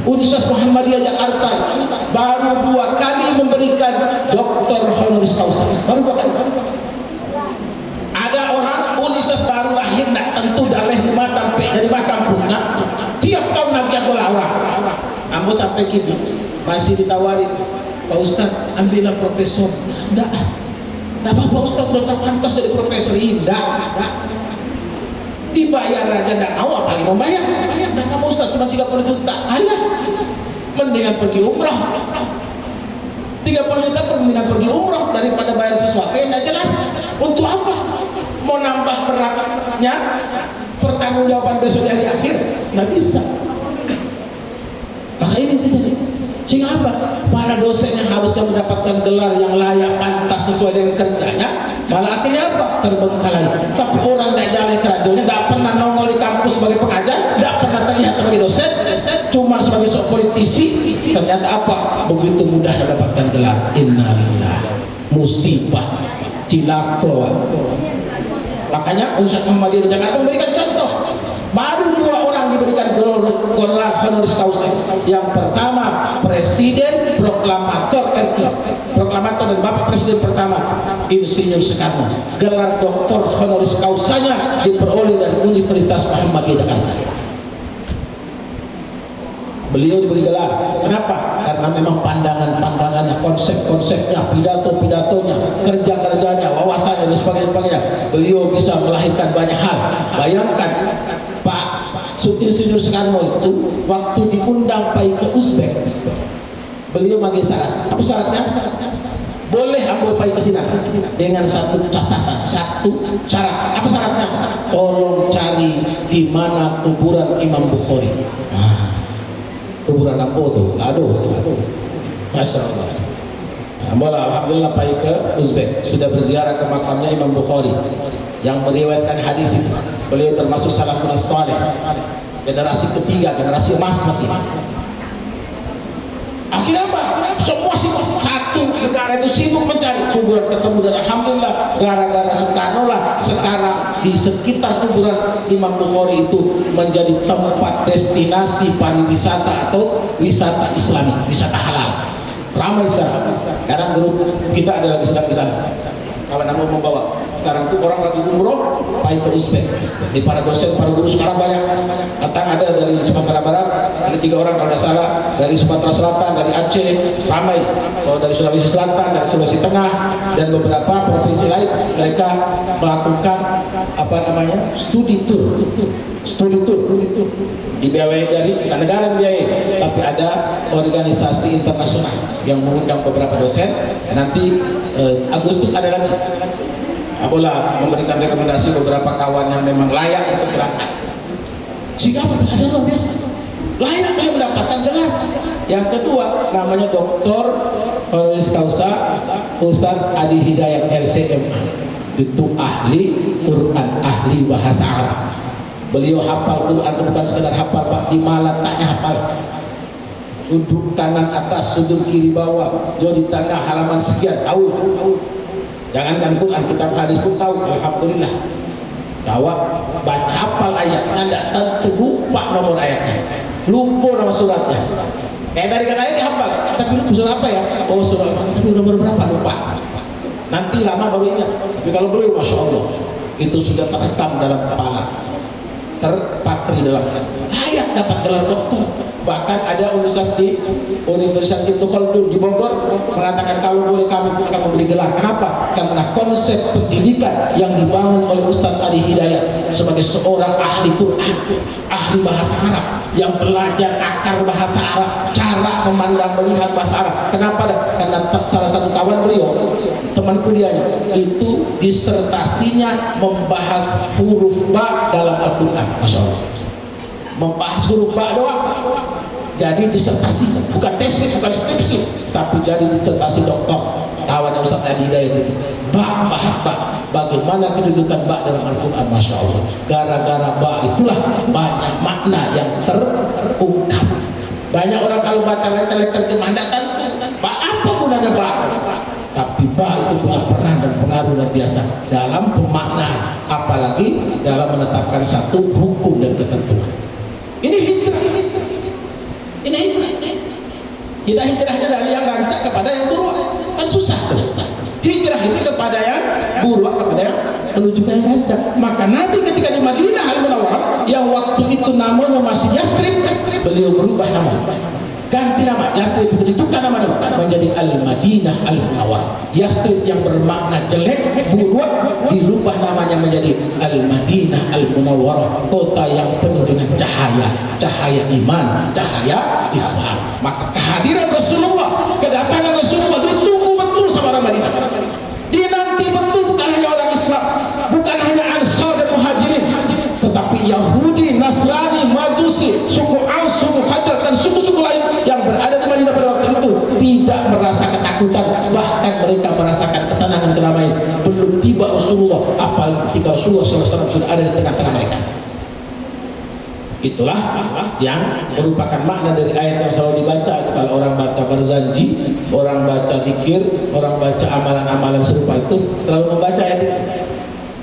[SPEAKER 1] Universitas Muhammadiyah Jakarta baru 2 kali memberikan doktor honoris causa, baru 2 kali. Ada orang universitas baru lahir nak tentu dalih di mata dari kampusnya, tiap tahun lagi aku orang. Kamu sampai kini masih ditawarin, Pak Ustadz ambillah profesor. Enggak apa-apa Ustadz, udah tak pantas jadi profesor. Tidak dibayar aja enggak mau, apalagi membayar. Enggak mau Ustadz, cuma 30 juta. Alah, mendingan pergi umrah. 30 juta mendingan pergi umrah daripada bayar sesuatu yang enggak jelas. Untuk apa? Mau nambah beratnya pertanggungjawaban besok di akhir? Nggak bisa. Maka ini tidak. Sehingga apa? Para dosen yang harusnya mendapatkan gelar yang layak pantas sesuai dengan kerjanya, malah akhirnya apa? Terbengkalai. Tapi orang tidak jalan kerajanya, tidak pernah nongol di kampus sebagai pengajar, tidak pernah terlihat sebagai dosen, cuma sebagai seorang politisi. Ternyata apa? Begitu mudah mendapatkan gelar. Innalillah. Musibah, cilaka. Makanya Universitas Muhammadiyah Jakarta memberikan contoh. Baru 2 orang diberikan gelar honoris causa. Yang pertama Presiden Proklamator RI, Proklamator dan Bapak Presiden pertama Insinyur Soekarno. Gelar doktor honoris causanya diperoleh dari Universitas Muhammadiyah Jakarta. Beliau diberi gelar. Kenapa? Karena memang pandangannya, konsep-konsepnya, pidato-pidatonya, kerja-kerjanya, wawasannya dan sebagainya. Beliau bisa melahirkan banyak hal. Bayangkan Pak Insinyur Soekarno itu waktu diundang pergi ke Uzbek, beliau bagi syarat. Apa syaratnya? Boleh ambil pergi ke sini dengan satu catatan, satu syarat. Apa syaratnya? Tolong cari di mana kuburan Imam Bukhari. Kuburan apa tuh? Aduh, Masya Allah. Alhamdulillah pergi ke Uzbek, sudah berziarah ke makamnya Imam Bukhari yang meriwayatkan hadis itu. Beliau termasuk salafun salih, generasi ketiga, generasi emas masih. Akhirnya apa? Semua satu negara itu sibuk mencari kuburan, ketemu, dan alhamdulillah gara-gara Soekarno lah sekarang di sekitar kuburan Imam Bukhari itu menjadi tempat destinasi pariwisata atau wisata Islami, wisata halal. Ramai sekarang. Sekarang grup kita ada lagi sedang di sana. Kawan mau membawa. Sekarang tuh orang lagi umroh, pergi ke Uzbek. Di para dosen, para guru sekarang banyak. Datang ada dari Sumatera Barat, ada 3 orang kalau tidak salah, dari Sumatera Selatan, dari Aceh, ramai. Kalau dari Sulawesi Selatan, dari Sulawesi Tengah, dan beberapa provinsi lain, mereka melakukan studi tour. Dibiayai dari bukan negara biayai, tapi ada organisasi internasional yang mengundang beberapa dosen. Nanti Agustus ada lagi. Apalah memberikan rekomendasi beberapa kawan yang memang layak untuk berangkat. Sehingga ada luar biasa. Layak dia mendapatkan gelar. Yang kedua namanya Doktor honoris causa Ustadz Adi Hidayat LCM. Itu ahli Quran, ahli bahasa Arab. Beliau hafal Quran itu bukan sekedar hafal, Pak, di letaknya hafal. Sudut kanan atas, sudut kiri bawah, jauh di tengah, halaman sekian, tahu. Jangankan Quran, kitab hadis pun tahu. Alhamdulillah. Bahwa baca hafal ayatnya, tidak tentu lupa nomor ayatnya, lupa nama suratnya. Kayak dari kata ayatnya hafal, tapi lupa surat apa ya? Oh surat, tapi nomor berapa lupa. Nanti lama baru ingat. Tapi kalau beliau, masya Allah, itu sudah terekam dalam kepala, terpatri dalam hati. Layak dapat gelar doktor. Bahkan ada universitas di Universitas Ibnu Khaldun di Bogor mengatakan kalau boleh kami akan memberi gelar. Kenapa? Karena konsep pendidikan yang dibangun oleh Ustadz Ali Hidayat sebagai seorang ahli Quran, ahli bahasa Arab, yang belajar akar bahasa Arab, cara memandang melihat bahasa Arab. Kenapa? Karena salah satu kawan beliau, teman kuliahnya, itu disertasinya membahas huruf ba dalam Al-Quran. Masya Allah, membahas huruf ba doang. Jadi disertasi, bukan tesis, bukan skripsi, tapi jadi disertasi doktor. Kawan Ustaz Adi Hidayat itu ba, bagaimana kedudukan ba dalam Al-Quran. Masya Allah, gara-gara ba itulah banyak makna yang terungkap. Banyak orang kalau baca letter-letter terjemahan ba, apa gunanya ba? Tapi ba itu punya peran dan pengaruh luar biasa dalam pemaknaan, apalagi dalam menetapkan satu hukum dan ketentuan. Ini hijrah. Ini hijrah. Kita hijrahnya dari yang rancak kepada yang buruk, kan susah. Hijrah itu kepada yang buruk, kepada yang menuju ke yang rancak. Maka Nabi ketika di Madinah Al-Munawwarah yang waktu itu namanya masih Yathrib, beliau berubah nama, ganti nama. Yathrib itu ditukar nama menjadi Al-Madinah Al-Munawwarah. Yathrib yang bermakna jelek, buruk, dirubah namanya menjadi Al-Madinah Al-Munawwarah, kota yang penuh dengan cahaya, cahaya iman, cahaya Islam. Maka kehadiran Rasulullah, kedatangan Rasulullah ditunggu betul sama orang Madinah. Dinanti betul, bukan hanya orang Islam, bukan hanya Ansar dan Muhajirin, tetapi Yahudi, Nasrani, Majusi, suku Aus, suku Khazraj, dan suku-suku lain yang berada di Madinah pada waktu itu tidak merasa ketakutan, bahkan mereka merasakan ketenangan, kedamaian. Belum tiba Rasulullah, apalagi ketika Rasulullah SAW sudah ada di tengah-tengah mereka. Itulah yang merupakan makna dari ayat yang selalu dibaca. Kalau orang baca berzanji, orang baca zikir, orang baca amalan-amalan serupa itu selalu membaca ayat itu.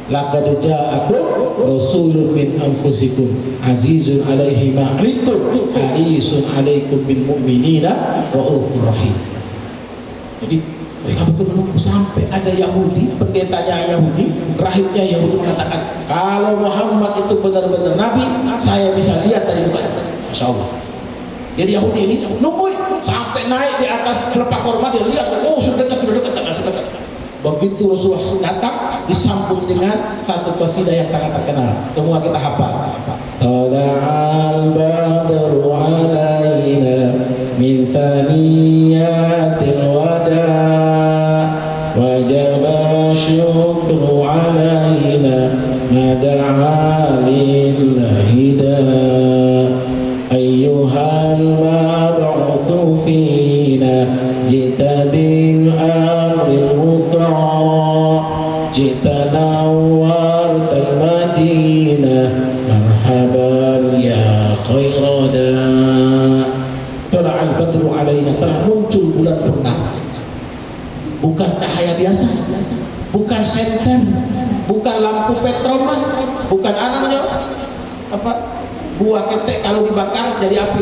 [SPEAKER 1] Laqad ja'akum rasulun min anfusikum azizun 'alaihi ma 'anittum harisun 'alaikum bil mu'minina raufur rahim. Jadi mereka betul menunggu sampai ada Yahudi, pendetanya Yahudi, rahibnya Yahudi mengatakan, kalau Muhammad itu benar-benar Nabi, saya bisa lihat dari mukanya. Masya Allah. Jadi Yahudi ini nunggu sampai naik di atas pelepah korma, dia lihat, oh sudah dekat. Begitu Rasulullah datang, disambut dengan satu qasidah yang sangat terkenal, semua kita hafal. Tala'al badru alaina min thaniyatil wada wajaba syukru alaina mada'a lillahi da ayyuhal mab'uthu fina jita bil amril muta' jita nawartal madinah marhaban ya khairada. Tala'al badru alaina, telah muncul bulan purnama. Bukan cahaya biasa, bukan senter, bukan lampu petromas, bukan apa buah ketek kalau dibakar jadi api.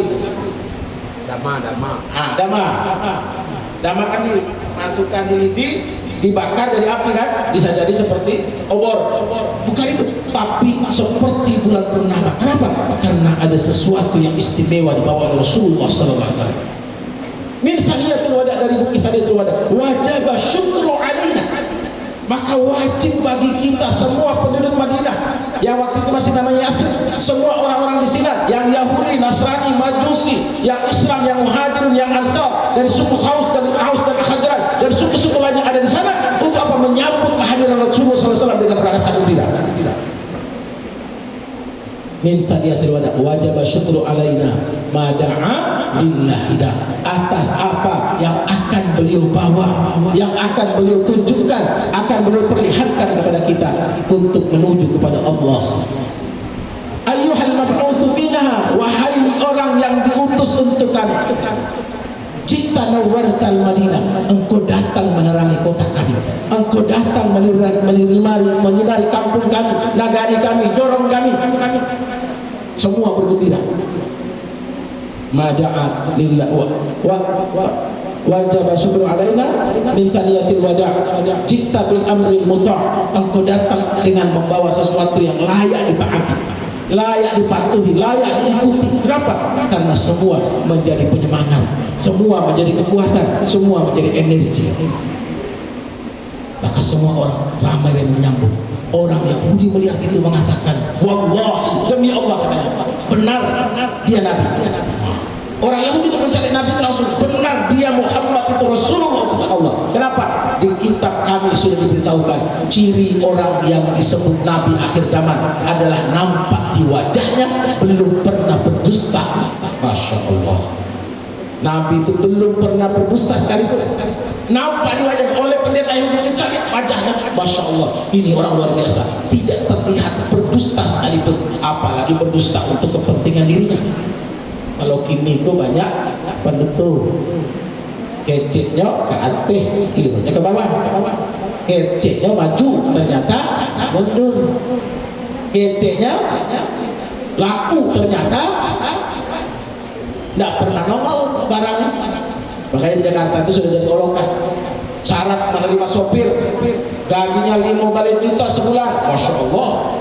[SPEAKER 1] Dama kan dimasukkan di lidi, dibakar jadi api kan, bisa jadi seperti obor. Bukan itu, tapi seperti bulan purnama. Kenapa? Karena ada sesuatu yang istimewa dibawa oleh Rasulullah SAW. Min thaniyatul wada, dari bukit thaniyatul wada, wajib syukru alaina, maka wajib bagi kita semua penduduk Madinah yang waktu itu masih namanya Yathrib, semua orang-orang di sini yang Yahudi, Nasrani, Majusi, yang Islam, yang Muhajirun, yang Ansar, dari suku Aus dan Khazraj, dan suku-suku lain yang ada di sana, untuk apa? Menyambut kehadiran Rasulullah SAW dengan berangkat gembira. Min thaniyatil wada wajib syukru alaina mada'a lillahi da, atas apa yang akan beliau bawa, yang akan beliau tunjukkan, akan beliau perlihatkan kepada kita untuk menuju kepada Allah. Ayyuhal mab'utsu fina, wahai orang yang diutus untuk kami. Jita nawartal Madinah, engkau datang menerangi kota kami, engkau datang menyinari kampung kami, nagari kami, dorong kami. Semua bergembira. Mada'a lillah wajib syukru alaina min thaniyatil wada' jita bil amril muta', engkau datang dengan membawa sesuatu yang layak ditaati, layak dipatuhi, layak diikuti. Kenapa? Karena semua menjadi penyemangat, semua menjadi kekuatan, semua menjadi energi. Maka semua orang ramai yang menyambut. Orang yang budi melihat itu mengatakan, wallahi, demi Allah, benar dia Nabi. Orang Yahudi itu mencari Nabi itu langsung benar dia Muhammad itu Rasulullah SAW. Kenapa? Di kitab kami sudah diberitahukan ciri orang yang disebut Nabi akhir zaman adalah nampak di wajahnya belum pernah berdusta. Masya Allah. Nabi itu belum pernah berdusta sekalipun. Nampak di wajah oleh pendeta Yahudi mencari wajahnya. Masya Allah. Ini orang luar biasa. Tidak terlihat berdusta sekalipun. Apalagi berdusta untuk kepentingan dirinya. Kalau kini itu banyak penentu keceknya ke atas, kironya ke bawah, keceknya maju ternyata mundur, keceknya laku ternyata tidak pernah nongol barangnya. Makanya di Jakarta itu sudah jadi olokan. Syarat menerima sopir gajinya 15 juta sebulan. Masya Allah.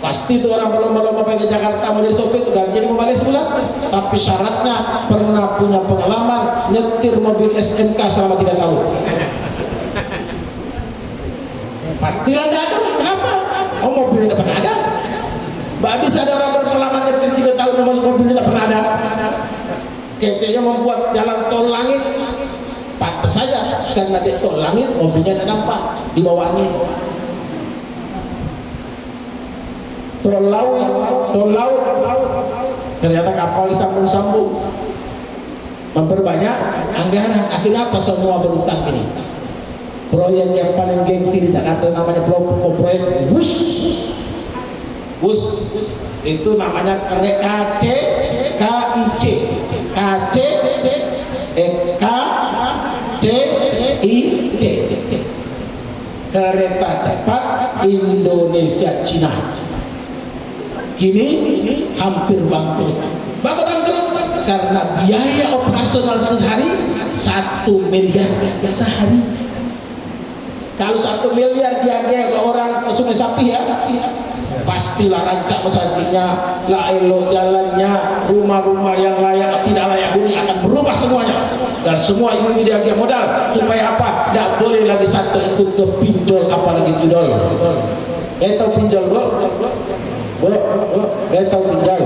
[SPEAKER 1] Pasti itu orang berlomba-lomba pergi ke Jakarta mau jadi sopir gajinya 15 sebulan. Tapi syaratnya pernah punya pengalaman nyetir mobil SMK selama 3 tahun. Pastilah tidak ada. Kenapa? Oh, mobilnya tidak pernah ada. Mbak bisa ada orang berpengalaman nyetir 3 tahun masuk mobilnya tidak pernah ada. Kecenya membuat jalan tol langit. Pantas saja karena di tol langit mobilnya tidak nampak di bawah angin. Tol laut, ternyata kapal disambung-sambung, memperbanyak anggaran. Akhirnya apa? Semua berutang ini. Proyek yang paling gengsi di Jakarta namanya proyek WUS. Itu namanya KCIC, Kereta Cepat Indonesia Cina. Kini hampir bangkrut karena biaya operasional sehari 1 miliar sehari. Kalau 1 miliar dia ke orang ke Sungai Sapi ya, pastilah rancak masjidnya, laelo jalannya, rumah-rumah yang layak tidak layak huni akan berubah semuanya. Dan semua ini dia modal supaya apa? Tidak boleh lagi satu itu ke pinjol, apalagi judol. Itu pinjol tahu pinjol,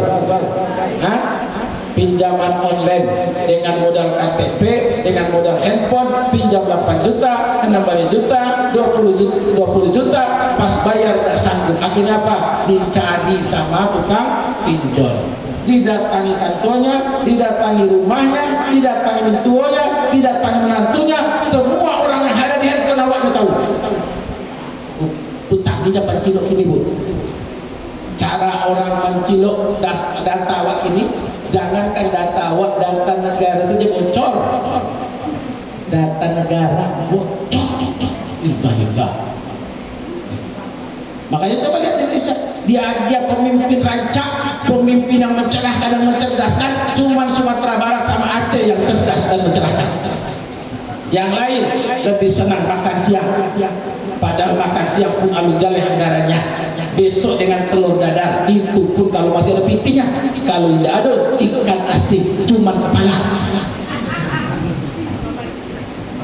[SPEAKER 1] pinjaman online dengan modal KTP, dengan modal handphone, pinjam 8 juta, 16 juta, 20 juta, pas bayar tidak sanggup. Akhirnya apa? Dicari sama tukang pinjol, didatangi kantornya, didatangi rumahnya, didatangi mentuanya, didatangi menantunya, semua orang yang ada di handphone awaknya tahu. Utangnya pancilok ini bu. Cara orang mencilok data awak ini, jangankan data awak, data negara saja bocor. Data negara bocor. Innalillah. Makanya coba lihat Indonesia, dia pemimpin rancak, pemimpin yang mencerahkan dan mencerdaskan, cuman Sumatera Barat sama Aceh yang cerdas dan mencerahkan. Yang lain lebih senang makan siang, padahal makan siang pun alugaleh anggarannya. Besok dengan telur dadar, itu pun kalau masih ada pipinya. Kalau tidak ada ikan asin, cuman kepala.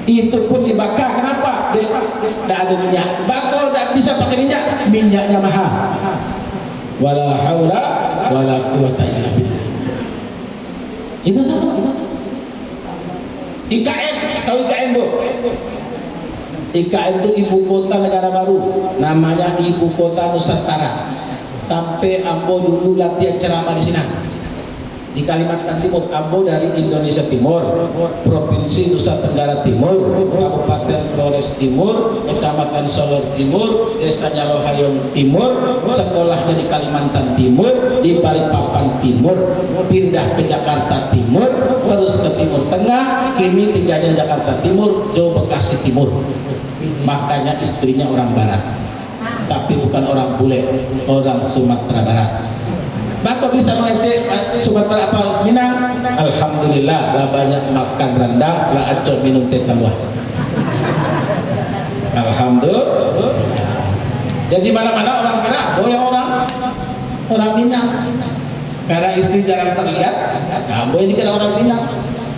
[SPEAKER 1] Itu pun dibakar. Kenapa? Tidak ada minyak. Bakar tidak bisa pakai minyak, minyaknya mahal. Wala haula wala quwata illa billah. Itu tahu. IKN, tahu IKN bu? IKN itu ibu kota negara baru, namanya ibu kota Nusantara. Sampai Ambo dulu latihan ceramah di sini. Di Kalimantan Timur, Ambo dari Indonesia Timur, Provinsi Nusa Tenggara Timur, Kabupaten Flores Timur, Kecamatan Solor Timur, Desanya Lohayong Timur, sekolahnya di Kalimantan Timur, di Balikpapan Timur, pindah ke Jakarta Timur, terus ke Timur Tengah, kini tinggalnya di Jakarta Timur, Jawa Bekasi Timur. Makanya istrinya orang Barat, tapi bukan orang bule, orang Sumatera Barat. Maka bisa mengerti Sumatera apa Minang? Alhamdulillah, lah banyak makan rendang, lah acok minum teh tambah. Alhamdulillah. Jadi mana-mana orang kira, boya orang Minang. Karena istri jarang terlihat, kamu ini kira orang Minang.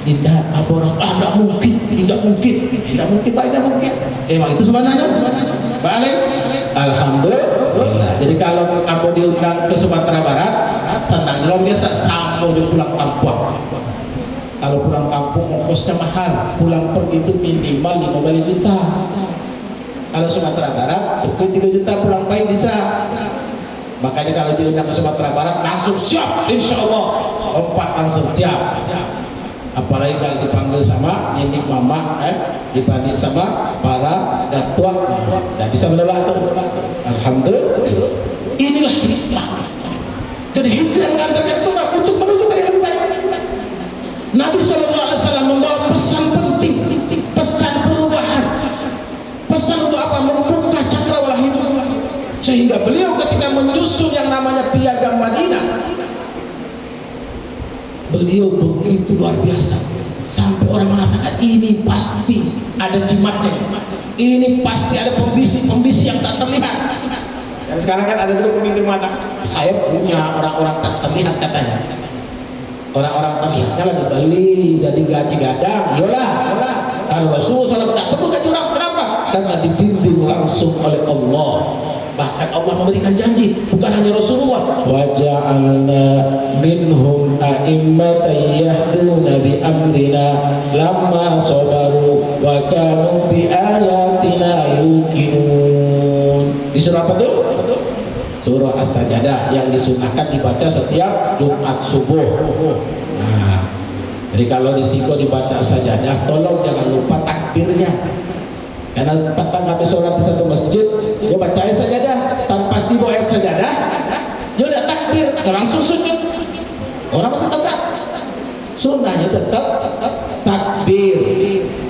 [SPEAKER 1] Tidak, apa orang? Tidak mungkin, tidak mungkin, tidak mungkin, Pak, tidak mungkin. Emang itu sebenarnya, balik. Alhamdulillah. Jadi kalau kamu diundang ke Sumatera Barat, senang luar biasa. Sampai dia pulang kampung. Kalau pulang kampung ongkosnya mahal, pulang pergi itu minimal 15 juta. Kalau Sumatera Barat cukup 3 juta pulang baik bisa. Makanya kalau diundang ke Sumatera Barat langsung siap, insya Allah 4 langsung siap. Apalagi kalau dipanggil sama nenek mama, dipanggil sama para datua, tidak bisa menolak itu. Alhamdulillah. Inilah hikmah. Jadi hikmah mengantarkan kita untuk menuju ke yang lebih baik. Nabi SAW membawa pesan penting, pesan perubahan, pesan untuk apa? Membuka cakrawala hidup. Sehingga beliau ketika menyusun yang namanya Piagam Madinah, beliau begitu luar biasa sampai orang mengatakan ini pasti ada jimatnya, ini pasti ada pembisik yang tak terlihat. Dan sekarang kan ada juga pemimpin mengatakan saya punya orang-orang tak terlihat katanya. Orang-orang terlihatnya lah dibeli, jadi gaji gadang. Yolah, kalau Rasulullah SAW tak perlu gaji orang, kenapa? Karena dibimbing langsung oleh Allah. Bahkan Allah memberikan janji, bukan hanya Rasulullah, wa ja'alna minhum a'immatan yahduna bi amrina lamma sabaru wa kanu bi ayatina yuqinun. Di surah apa tuh? Surah As-Sajdah yang disunahkan dibaca setiap Jumat subuh. Nah, jadi kalau di situ dibaca As-Sajdah, tolong jangan lupa takbirnya. Karena petang habis sholat di satu masjid, dia baca ayat sajadah, tanpa dibawa ayat sajadah, dia udah takbir, langsung sujud. Orang masih tegak. Sunnahnya tetap takbir,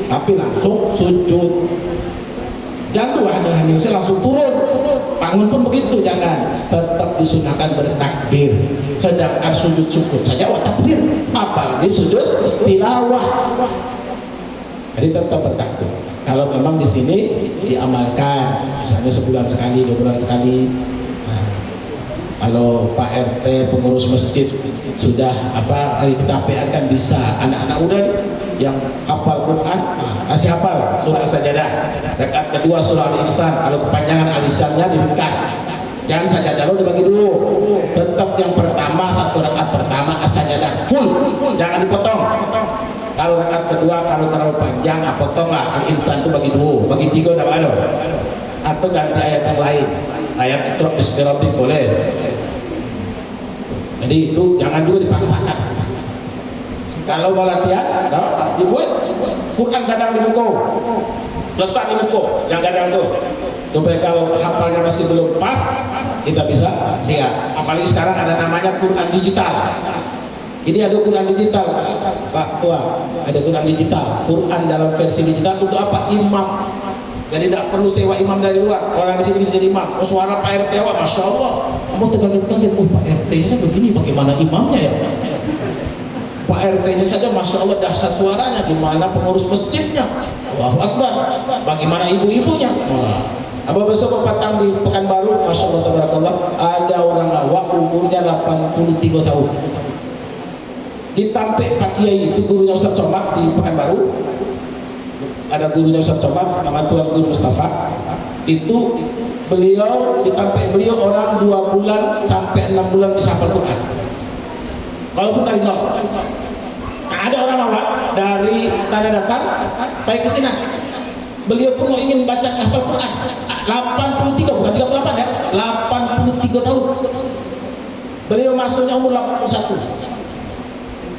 [SPEAKER 1] tapi langsung sujud. Jangan tuh hening-hening saya langsung turun. Bangun pun begitu, jangan. Tetap disunahkan bertakbir. Sedangkan sujud syukur saja takbir, apalagi sujud tilawah. Jadi tetap bertakbir. Kalau memang di sini diamalkan, misalnya sebulan sekali, 2 bulan sekali. Nah, kalau Pak RT pengurus masjid sudah kita PA-kan bisa. Anak-anak muda yang hafal Quran, kasih hafal surah As-Sajdah. Rakaat kedua surah Al-Insan. Kalau kepanjangan alisannya diringkas. Jangan sajadah lo dibagi dulu. Tetap yang pertama, 1 rakaat pertama As-Sajdah full, jangan dipotong. Kalau rakaat kedua kalau terlalu panjang, potonglah. Al-Insan itu bagi 2, bagi 3 udah ada. Atau ganti ayat yang lain. Ayat Iqra bismi rabbik boleh. Jadi itu jangan juga dipaksakan. Kalau mau latihan, dibuat Quran kadang di buku, letak di buku yang kadang tuh, supaya kalau hafalnya masih belum pas, kita bisa lihat. Apalagi sekarang ada namanya Quran digital. Ini ada Quran digital, Pak Tua, ada Quran digital. Quran dalam versi digital untuk apa? Imam. Jadi tidak perlu sewa imam dari luar. Orang di sini bisa jadi imam. Oh, suara Pak RT, wah, masya Allah. Kamu terkaget-kaget, oh Pak RT-nya begini, bagaimana imamnya ya? Pak RT-nya saja masya Allah dahsyat suaranya, gimana pengurus masjidnya? Allahu Akbar. Bagaimana ibu-ibunya? Apa besok petang di Pekanbaru, masya Allah tabarakallah, ada orang awak umurnya 83 tahun. Ditampik Pak Kiai itu gurunya Ustaz Somad di Pekanbaru. Ada gurunya Ustaz Somad, nama Tuan Guru Mustafa. Itu beliau ditampik beliau orang 2 bulan sampai 6 bulan bisa hafal Quran. Walaupun dari nol. Nah, ada orang awak dari Tanah Datar baik ke sini. Beliau pun mau ingin baca hafal Quran. 83 bukan 38 ya. 83 tahun. Beliau masuknya umur 81.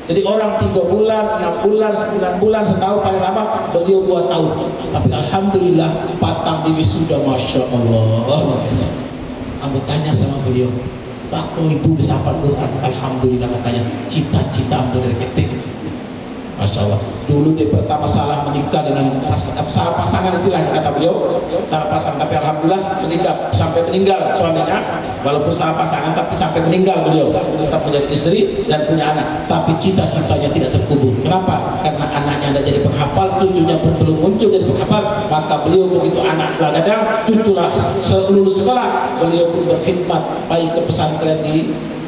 [SPEAKER 1] Jadi orang 3 bulan, 6 bulan, 9 bulan, setahun paling lama, beliau 2 tahun. Tapi alhamdulillah patang di wisuda, masya Allah, luar biasa. Aku tanya sama beliau, Pak, kok ibu bisa hafal Quran? Alhamdulillah katanya, cita-cita ambil dari ketik. Masya Allah. Dulu dia pertama salah menikah dengan salah pasangan pasangan istilahnya kata beliau, salah pasangan tapi alhamdulillah sampai meninggal suaminya, walaupun salah pasangan tapi sampai meninggal beliau tetap menjadi istri dan punya anak, tapi cita-citanya tidak terkubur. Kenapa? Karena anaknya ada jadi penghafal, cucunya pun belum muncul jadi penghafal. Maka beliau begitu anak begadang, cuculah lulus sekolah, beliau pun berkhidmat baik ke pesantren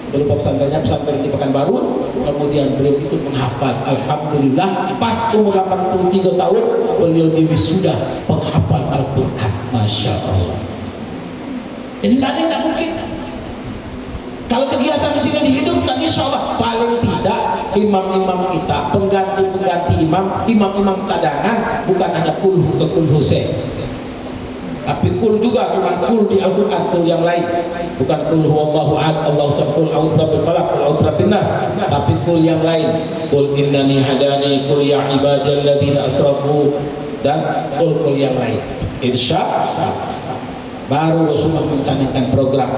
[SPEAKER 1] berupa pesantren di Pekanbaru, kemudian beliau ikut menghafal. Alhamdulillah pas umur 83 tahun beliau diwisuda penghafal Al-Quran. Masya Allah. Jadi nggak ada yang nggak mungkin. Kalau kegiatan di sini dihidupkan, insya Allah paling tidak imam-imam kita, pengganti imam cadangan bukan hanya kul Husain, tapi kul juga, cuma kul di Al-Quran, kul yang lain, bukan kul huwallahu ahad, Allahu samad, kul a'udzu birabbil falaq, kul a'udzu birabbin nas, tapi kul yang lain, kul innani hadani, kul ya ibadalladzina asrafu, dan kul yang lain. Insya Allah baru Rasulullah mencanangkan program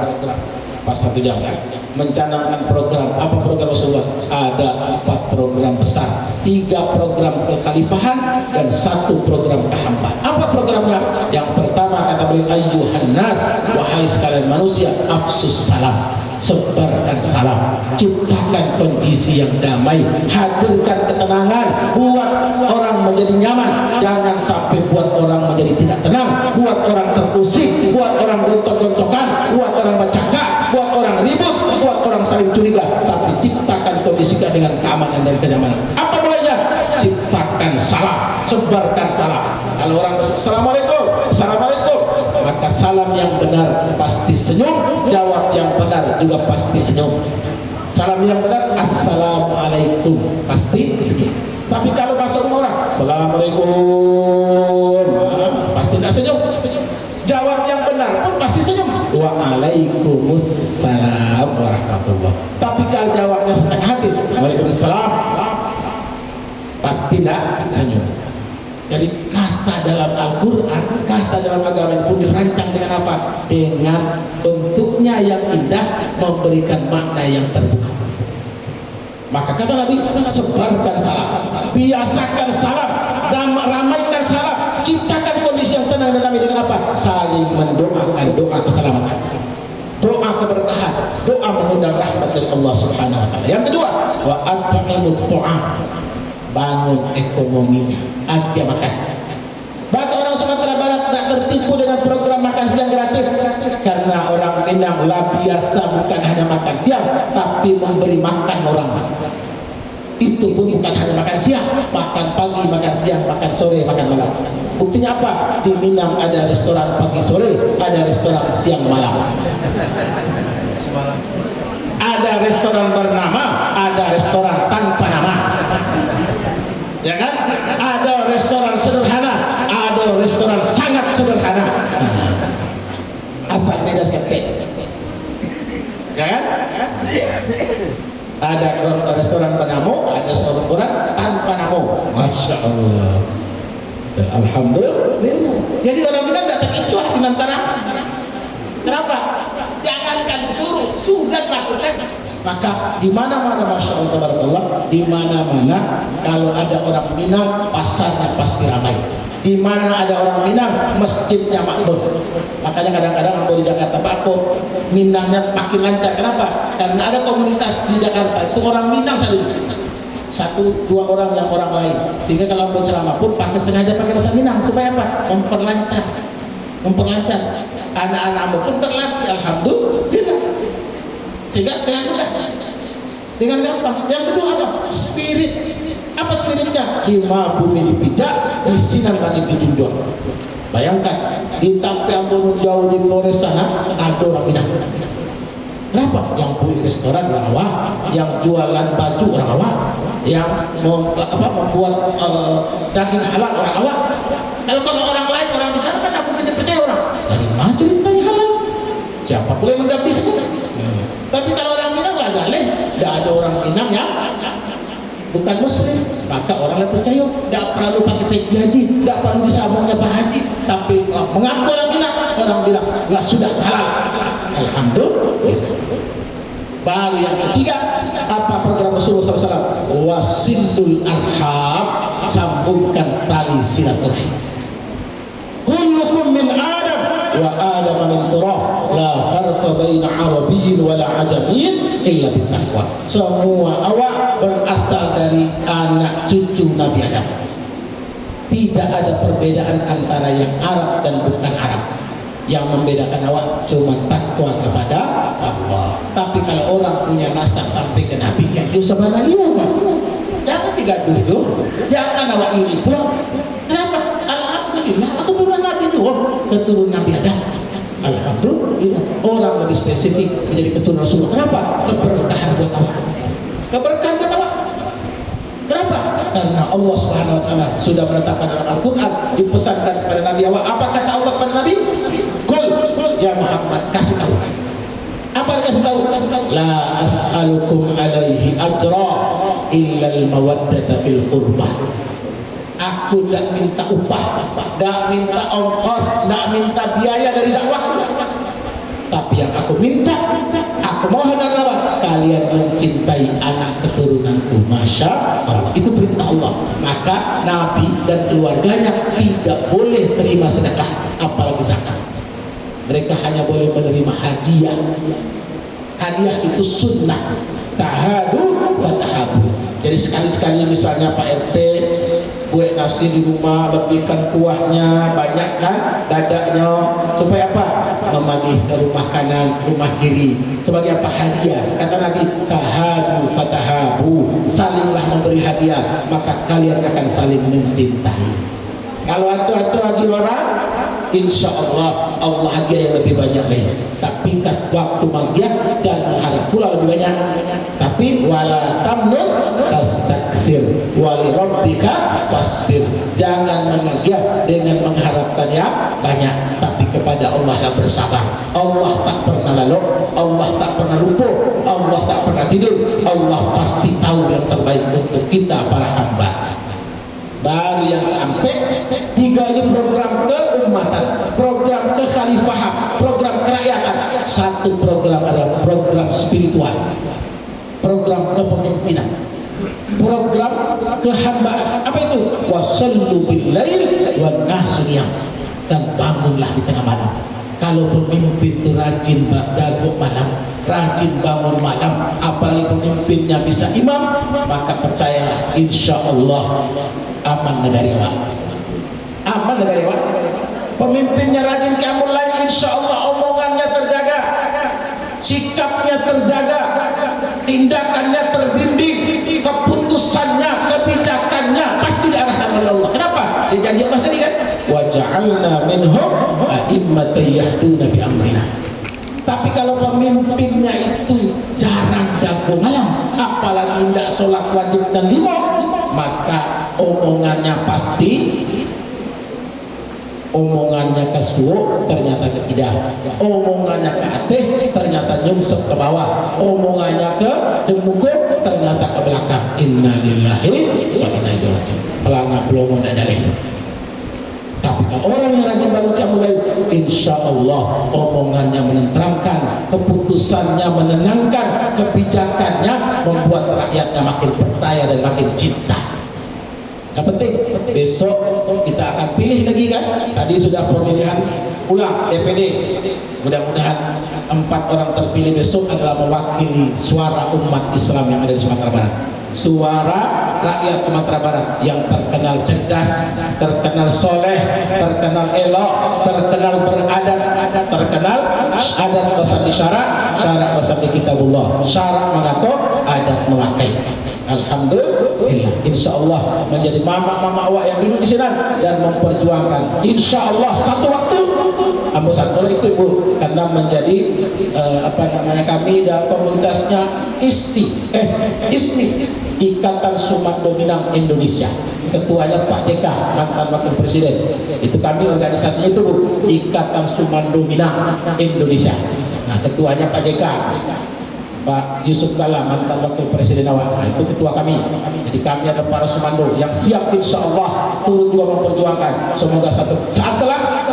[SPEAKER 1] pas 1 jam ya, mencanangkan program. Apa program Rasulullah? Ada 4 program besar, 3 program kekhalifahan dan 1 program kehambaan. Apa programnya? Yang pertama kata beliau, ayyuhan nas, wahai sekalian manusia, afsus salam, sebarkan salam, ciptakan kondisi yang damai, hadirkan ketenangan, buat orang menjadi nyaman, jangan sampai buat orang menjadi tidak tenang, buat orang terusik, buat orang gontok-gontokan, buat orang bercakap, buat orang ribut, buat orang saling curiga, tapi ciptakan kondisikan dengan keamanan dan kenyamanan. Apa mulainya? Ciptakan salam, sebarkan salam. Kalau orang assalamualaikum, assalamualaikum, maka salam yang benar pasti senyum, jawab yang benar juga pasti senyum. Salam yang benar assalamualaikum, pasti senyum. Tapi kalau masuk rumah orang assalamualaikum, pasti tidak senyum. Jawab yang benar pun pasti senyum, waalaikumsalam warahmatullah. Tapi kalau jawabnya setengah hati, waalaikumsalam, pasti tidak senyum. Jadi kata dalam Al-Quran, kata dalam agama pun dirancang dengan apa? Dengan bentuknya yang indah, memberikan makna yang terbuka. Maka kata Nabi, sebarkan salam, biasakan salam, dan ramaikan salam, ciptakan kondisi yang tenang dan damai dengan apa? Saling mendoakan doa keselamatan, doa keberkahan, doa mengundang rahmat dari Allah Subhanahu wa taala. Yang kedua, wa at'imut ta'am, bangun ekonominya, ada makan. Bagi orang Sumatera Barat tak tertipu dengan program makan siang gratis, karena orang Minang lah biasa bukan hanya makan siang, tapi memberi makan orang. Itu pun bukan hanya makan siang, makan pagi, makan siang, makan sore, makan malam. Buktinya apa? Di Minang ada restoran pagi sore, ada restoran siang malam. Ada restoran bernama, ada restoran tanpa nama. Ya kan? Ada restoran sederhana, ada restoran sangat sederhana. Asal beda skeptik. Ya kan? Ada restoran bernama, ada restoran tanpa nama. Masya Allah. Dan alhamdulillah. Jadi orang bilang tidak terkecuali di antara. Kenapa? Jangankan disuruh, sudah lakukan. Maka di mana-mana, masya Allah, tabarakallah, di mana-mana kalau ada orang Minang, pasarnya pasti ramai. Di mana ada orang Minang, masjidnya makmur. Makanya kadang-kadang aku di Jakarta, Pak, kok Minangnya makin lancar. Kenapa? Karena ada komunitas di Jakarta itu orang Minang saja, 1-2 orang yang orang lain. Sehingga kalau mau ceramah pun pakai sengaja pakai bahasa Minang supaya apa? Memperlancar. Anak-anakmu pun terlatih, alhamdulillah. Sehingga dengan gampang. Yang kedua apa? Spirit. Apa spiritnya? Di bumi dipijak, di sinar langit dijunjung. Bayangkan di Tampe Ambon jauh di Flores sana ada orang Minang. Kenapa? Yang punya restoran orang awak, yang jualan baju orang awak, yang membuat daging halal orang awak. Kalau orang lain, orang di sana kan aku tidak percaya orang. Dari mana ceritanya halal? Siapa boleh mendampinginya? Tapi kalau orang Minang lah galeh, tidak ada orang Minang yang bukan muslim, maka orang lain percaya. Tidak perlu pakai peci haji, tidak perlu disambungnya Pak Haji, tapi mengaku orang bilang nggak sudah halal. Alhamdulillah. Baru yang ketiga, apa program Rasulullah SAW? Wasilul arham, sambungkan tali silaturahim. wa Adam min turab la farqa baina arabiyyin wala ajamiyyin illa bittaqwa. Semua awak berasal dari anak cucu Nabi Adam. Tidak ada perbedaan antara yang Arab dan bukan Arab. Yang membedakan awak cuma takwa kepada Allah. Tapi kalau orang punya nasab sampai ke Nabi, ya Yusuf lagi awak. Jangan digaduh itu. Jangan awak iri pula. Kenapa? Alhamdulillah aku turun Nabi itu. Keturunan Nabi Adam. Alhamdulillah. Orang lebih spesifik menjadi keturunan Rasulullah. Kenapa? Keberkahan buat awak. Keberkahan buat awak. Kenapa? Karena Allah Subhanahu wa taala sudah menetapkan dalam Al-Qur'an, dipesankan kepada Nabi awak. Apa kata Allah kepada Nabi? Qul ya Muhammad, kasih tahu. Apa dikasih tahu? La as'alukum alaihi ajra illa al-mawaddata fil qurbah. Aku tidak minta upah, tidak minta ongkos, tidak minta biaya dari dakwah. Tapi yang aku minta, aku mohon adalah kalian mencintai anak keturunanku. Masya Allah, itu perintah Allah. Maka Nabi dan keluarganya tidak boleh terima sedekah, apalagi zakat. Mereka hanya boleh menerima hadiah. Hadiah itu sunnah. Tahadu fatahabu. Jadi sekali-sekali misalnya Pak RT buat nasi di rumah, lebihkan kuahnya, banyak kan dadaknya, supaya apa? Memanggil ke rumah kanan, rumah kiri. Sebagai apa? Hadiah. Kata Nabi, tahadu fatahabu, salinglah memberi hadiah, maka kalian akan saling mencintai. Kalau atu-atu lagi orang, insya Allah Allah hadiah yang lebih banyak lagi. Tapi kan waktu magiah dan mengharap pula lebih banyak. Tapi wala tamnun tastakthir wali rabbika fasbir. Jangan mengagiah dengan mengharapkan yang banyak, tapi kepada Allah lah bersabar. Allah tak pernah lalu, Allah tak pernah lumpuh, Allah tak pernah tidur. Allah pasti tahu yang terbaik untuk kita para hamba. Baru yang keempat, tiga ini program keumatan, program kekhalifahan, program kerakyatan. Satu program adalah program spiritual, program kepemimpinan, program kehambaan. Apa itu? Wasallu bil lail wan nasu niyam. Dan bangunlah di tengah malam. Kalau pemimpin itu rajin jago malam, rajin bangun malam, apalagi pemimpinnya bisa imam, maka percayalah insya Allah aman negara. Aman negara. Pemimpinnya rajin qiyamul lail, insya Allah omongannya terjaga, sikapnya terjaga, tindakannya terbimbing, keputusannya, kebijakannya pasti diarahkan oleh Allah. Kenapa? Dijanji Allah tadi kan, wa ja'alna minhum a'immatan yahduna bi amrina. Tapi kalau pemimpinnya itu jarang jago malam, apalagi tidak sholat wajib dan lima, maka omongannya pasti, omongannya ke suwo ternyata ke tidak, omongannya ke ateh ternyata nyungsep ke bawah, omongannya ke demukuk ternyata ke belakang. Inna lillahi wa inna ilaihi raji'un. Pelangap belum ada dalih. Tapi kalau orang yang rajin bangun qiyamul lail, insya Allah omongannya menenteramkan, keputusannya menenangkan, kebijakannya membuat rakyatnya makin percaya dan makin cinta. Yang penting besok kita akan pilih lagi kan. Tadi sudah pemilihan ulang DPD. Mudah-mudahan 4 orang terpilih besok adalah mewakili suara umat Islam yang ada di Sumatera Barat. Suara rakyat Sumatera Barat yang terkenal cerdas, terkenal soleh, terkenal elok, terkenal beradat, terkenal adat wasani syarat, syarat wasani kitabullah, syarat mengatur, adat memakai. Alhamdulillah, insya Allah menjadi mama-mama awak yang duduk di sini dan memperjuangkan. Insya Allah satu waktu, Abu Santola itu ibu, karena menjadi kami dalam komunitasnya ISMI, Ikatan Sumando Minang Indonesia. Ketuanya Pak JK, mantan wakil presiden. Itu kami organisasinya itu Ikatan Sumando Minang Indonesia. Nah, ketuanya Pak JK. Pak Yusuf Kala, mantan wakil presiden awal, nah, itu ketua kami. Jadi kami ada para Sumando yang siap insya Allah turut juga memperjuangkan. Semoga satu saat kelak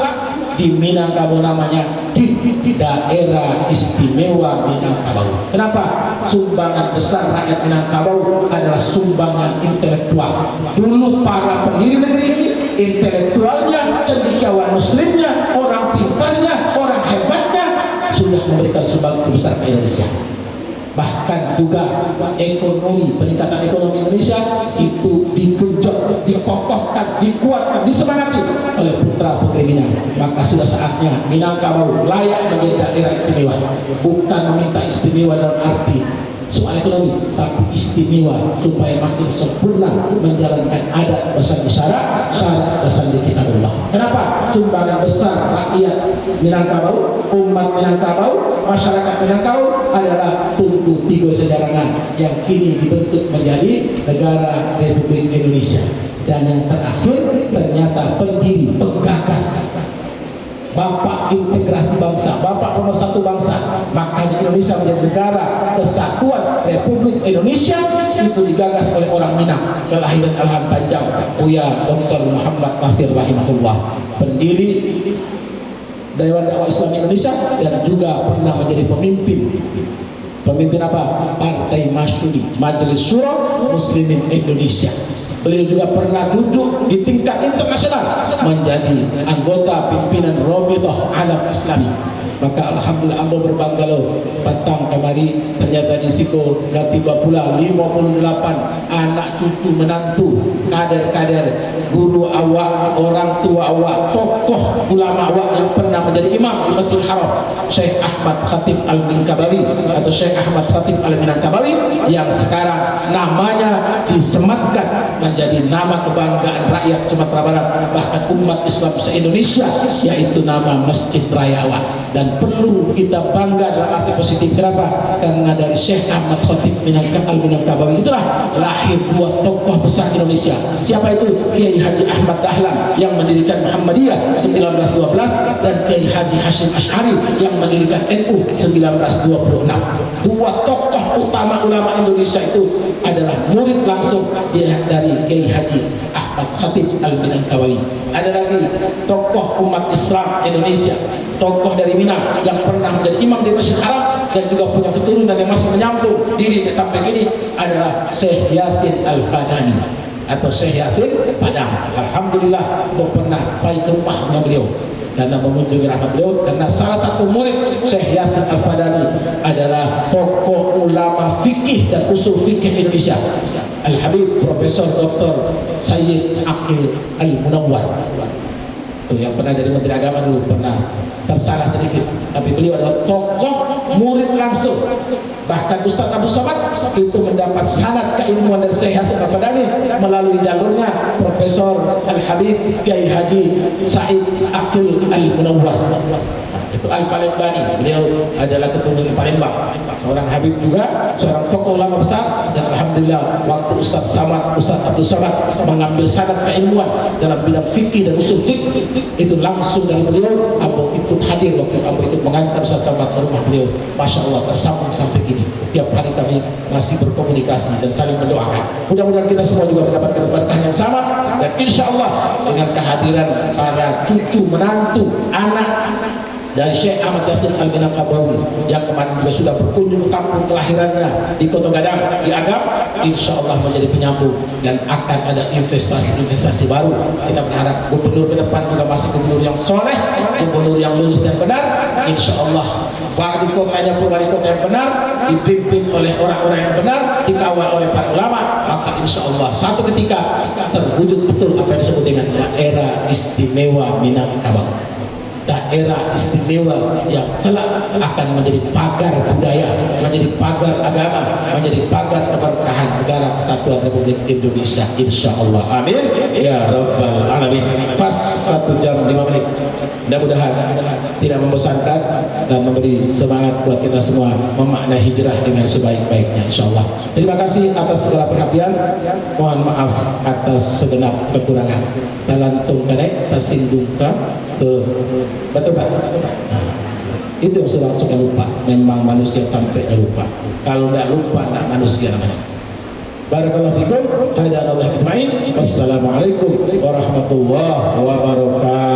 [SPEAKER 1] di Minangkabau, namanya di daerah istimewa Minangkabau. Kenapa? Sumbangan besar rakyat Minangkabau adalah sumbangan intelektual. Dulu para pendiri negeri ini intelektualnya, cendekiawan muslimnya, orang pintarnya juga ekonomi, peningkatan ekonomi Indonesia itu digenjot, dikokohkan, dikuatkan, disemangati oleh putra putri Minang. Maka sudah saatnya Minangkabau layak menjadi daerah istimewa. Bukan meminta istimewa dalam arti soal ekonomi, tapi istimewa supaya makin sempurna menjalankan adat pesan isyarat, syarat pesan di kitabullah. Kenapa? Sumbangan besar rakyat Minangkabau, umat Minangkabau, masyarakat Minangkabau adalah Tunku Tigo Sejarangan yang kini dibentuk menjadi negara Republik Indonesia. Dan yang terakhir ternyata pendiri, penggagas, Bapak integrasi bangsa, Bapak nomor satu bangsa. Makanya Indonesia menjadi negara kesatuan Republik Indonesia itu digagas oleh orang Minang, kelahiran Alham Panjang, Buya Dr. Muhammad Tahir rahimahullah, pendiri Dewan Dakwah Islam Indonesia dan juga pernah menjadi pemimpin apa? Partai Masyuri, Majelis Syuro Muslimin Indonesia. Beliau juga pernah duduk di tingkat internasional menjadi anggota pimpinan Rabithah Alam Islami. Maka alhamdulillah ambo berbangga lo patang kemari ternyata di situ tiba pula 58 anak cucu menantu kader-kader guru awak, orang tua awak, tokoh ulama awak yang pernah menjadi imam di Masjidil Haram, Syekh Ahmad Khatib Al-Minangkabau atau Syekh Ahmad Khatib Al-Minangkabau yang sekarang namanya disematkan menjadi nama kebanggaan rakyat Sumatera Barat bahkan umat Islam se-Indonesia, yaitu nama Masjid Raya Awak. Dan perlu kita bangga dalam arti positif. Kenapa? Karena dari Syekh Ahmad Khatib Al-Minangkabau itulah lahir dua tokoh besar Indonesia. Siapa itu? Kiai Haji Ahmad Dahlan yang mendirikan Muhammadiyah 1912 dan Kiai Haji Hashim Ash'ari yang mendirikan NU 1926. Dua tokoh utama ulama Indonesia itu adalah murid langsung dari Kiai Haji Ahmad Khatib Al-Minangkabau. Ada lagi tokoh umat Islam Indonesia, tokoh dari Minang yang pernah menjadi imam di Masjid Haram dan juga punya keturunan yang masih menyambung diri sampai kini adalah Syekh Yasin Al-Fadani atau Syekh Yasin Padang. Alhamdulillah saya pernah pergi ke rumahnya beliau karena mengunjungi rahmat beliau, karena salah satu murid Syekh Yasin Al-Fadani adalah tokoh ulama fikih dan usul fikih Indonesia, Al-Habib Profesor Dr. Sayyid Aqil Al-Munawwar yang pernah jadi Menteri Agama dulu, pernah tersalah sedikit, tapi beliau adalah tokoh murid langsung. Bahkan Ustaz Abu Somad itu mendapat sanad keilmuan dari Syekh Yasin Al-Fadani melalui jalurnya Profesor Al-Habib Kiai Haji Said Aqil Al-Munawwar. Itu Al-Palembani, beliau adalah keturunan Palembang, seorang Habib juga, seorang tokoh ulama besar. Dan alhamdulillah waktu Ustaz Abdul Somad mengambil sanad keilmuan dalam bidang fikih dan usul fikih itu langsung dari beliau. Abu ikut hadir waktu Abu ikut mengantar Ustaz Somad ke rumah beliau. Masya Allah tersambung sampai kini. Tiap hari kami masih berkomunikasi dan saling mendoakan. Mudah-mudahan kita semua juga mendapatkan keberkahan yang sama, dan insya Allah dengan kehadiran para cucu, menantu, anak dari Syekh Ahmad Yasin Al-Minangkabau yang kemarin juga sudah berkunjung ke kampung kelahirannya di Kota Gadang, di Agam, insya Allah menjadi penyambung dan akan ada investasi-investasi baru. Kita berharap gubernur ke depan juga masih gubernur yang soleh, gubernur yang lurus dan benar. Insya Allah wali kotanya pun wali kota yang benar, dipimpin oleh orang-orang yang benar, dikawal oleh para ulama. Maka insya Allah satu ketika terwujud betul apa yang disebut dengan daerah istimewa Minangkabau, daerah istimewa yang kelak akan menjadi pagar budaya, menjadi pagar agama, menjadi pagar keberkahan negara kesatuan Republik Indonesia, insya Allah. Amin ya rabbal alamin. Pas 1 jam 5 menit. Mudah-mudahan tidak membosankan dan memberi semangat buat kita semua memaknai hijrah dengan sebaik-baiknya, insya Allah. Terima kasih atas segala perhatian. Mohon maaf atas segenap kekurangan. Talantung kadek tasinggungka betul Pak. Itu yang sudah suka lupa. Memang manusia tampaknya lupa. Kalau tidak lupa, tidak manusia namanya. Barakallahu fikum. Hadanallahu ajma'in. Wassalamualaikum warahmatullahi wabarakatuh.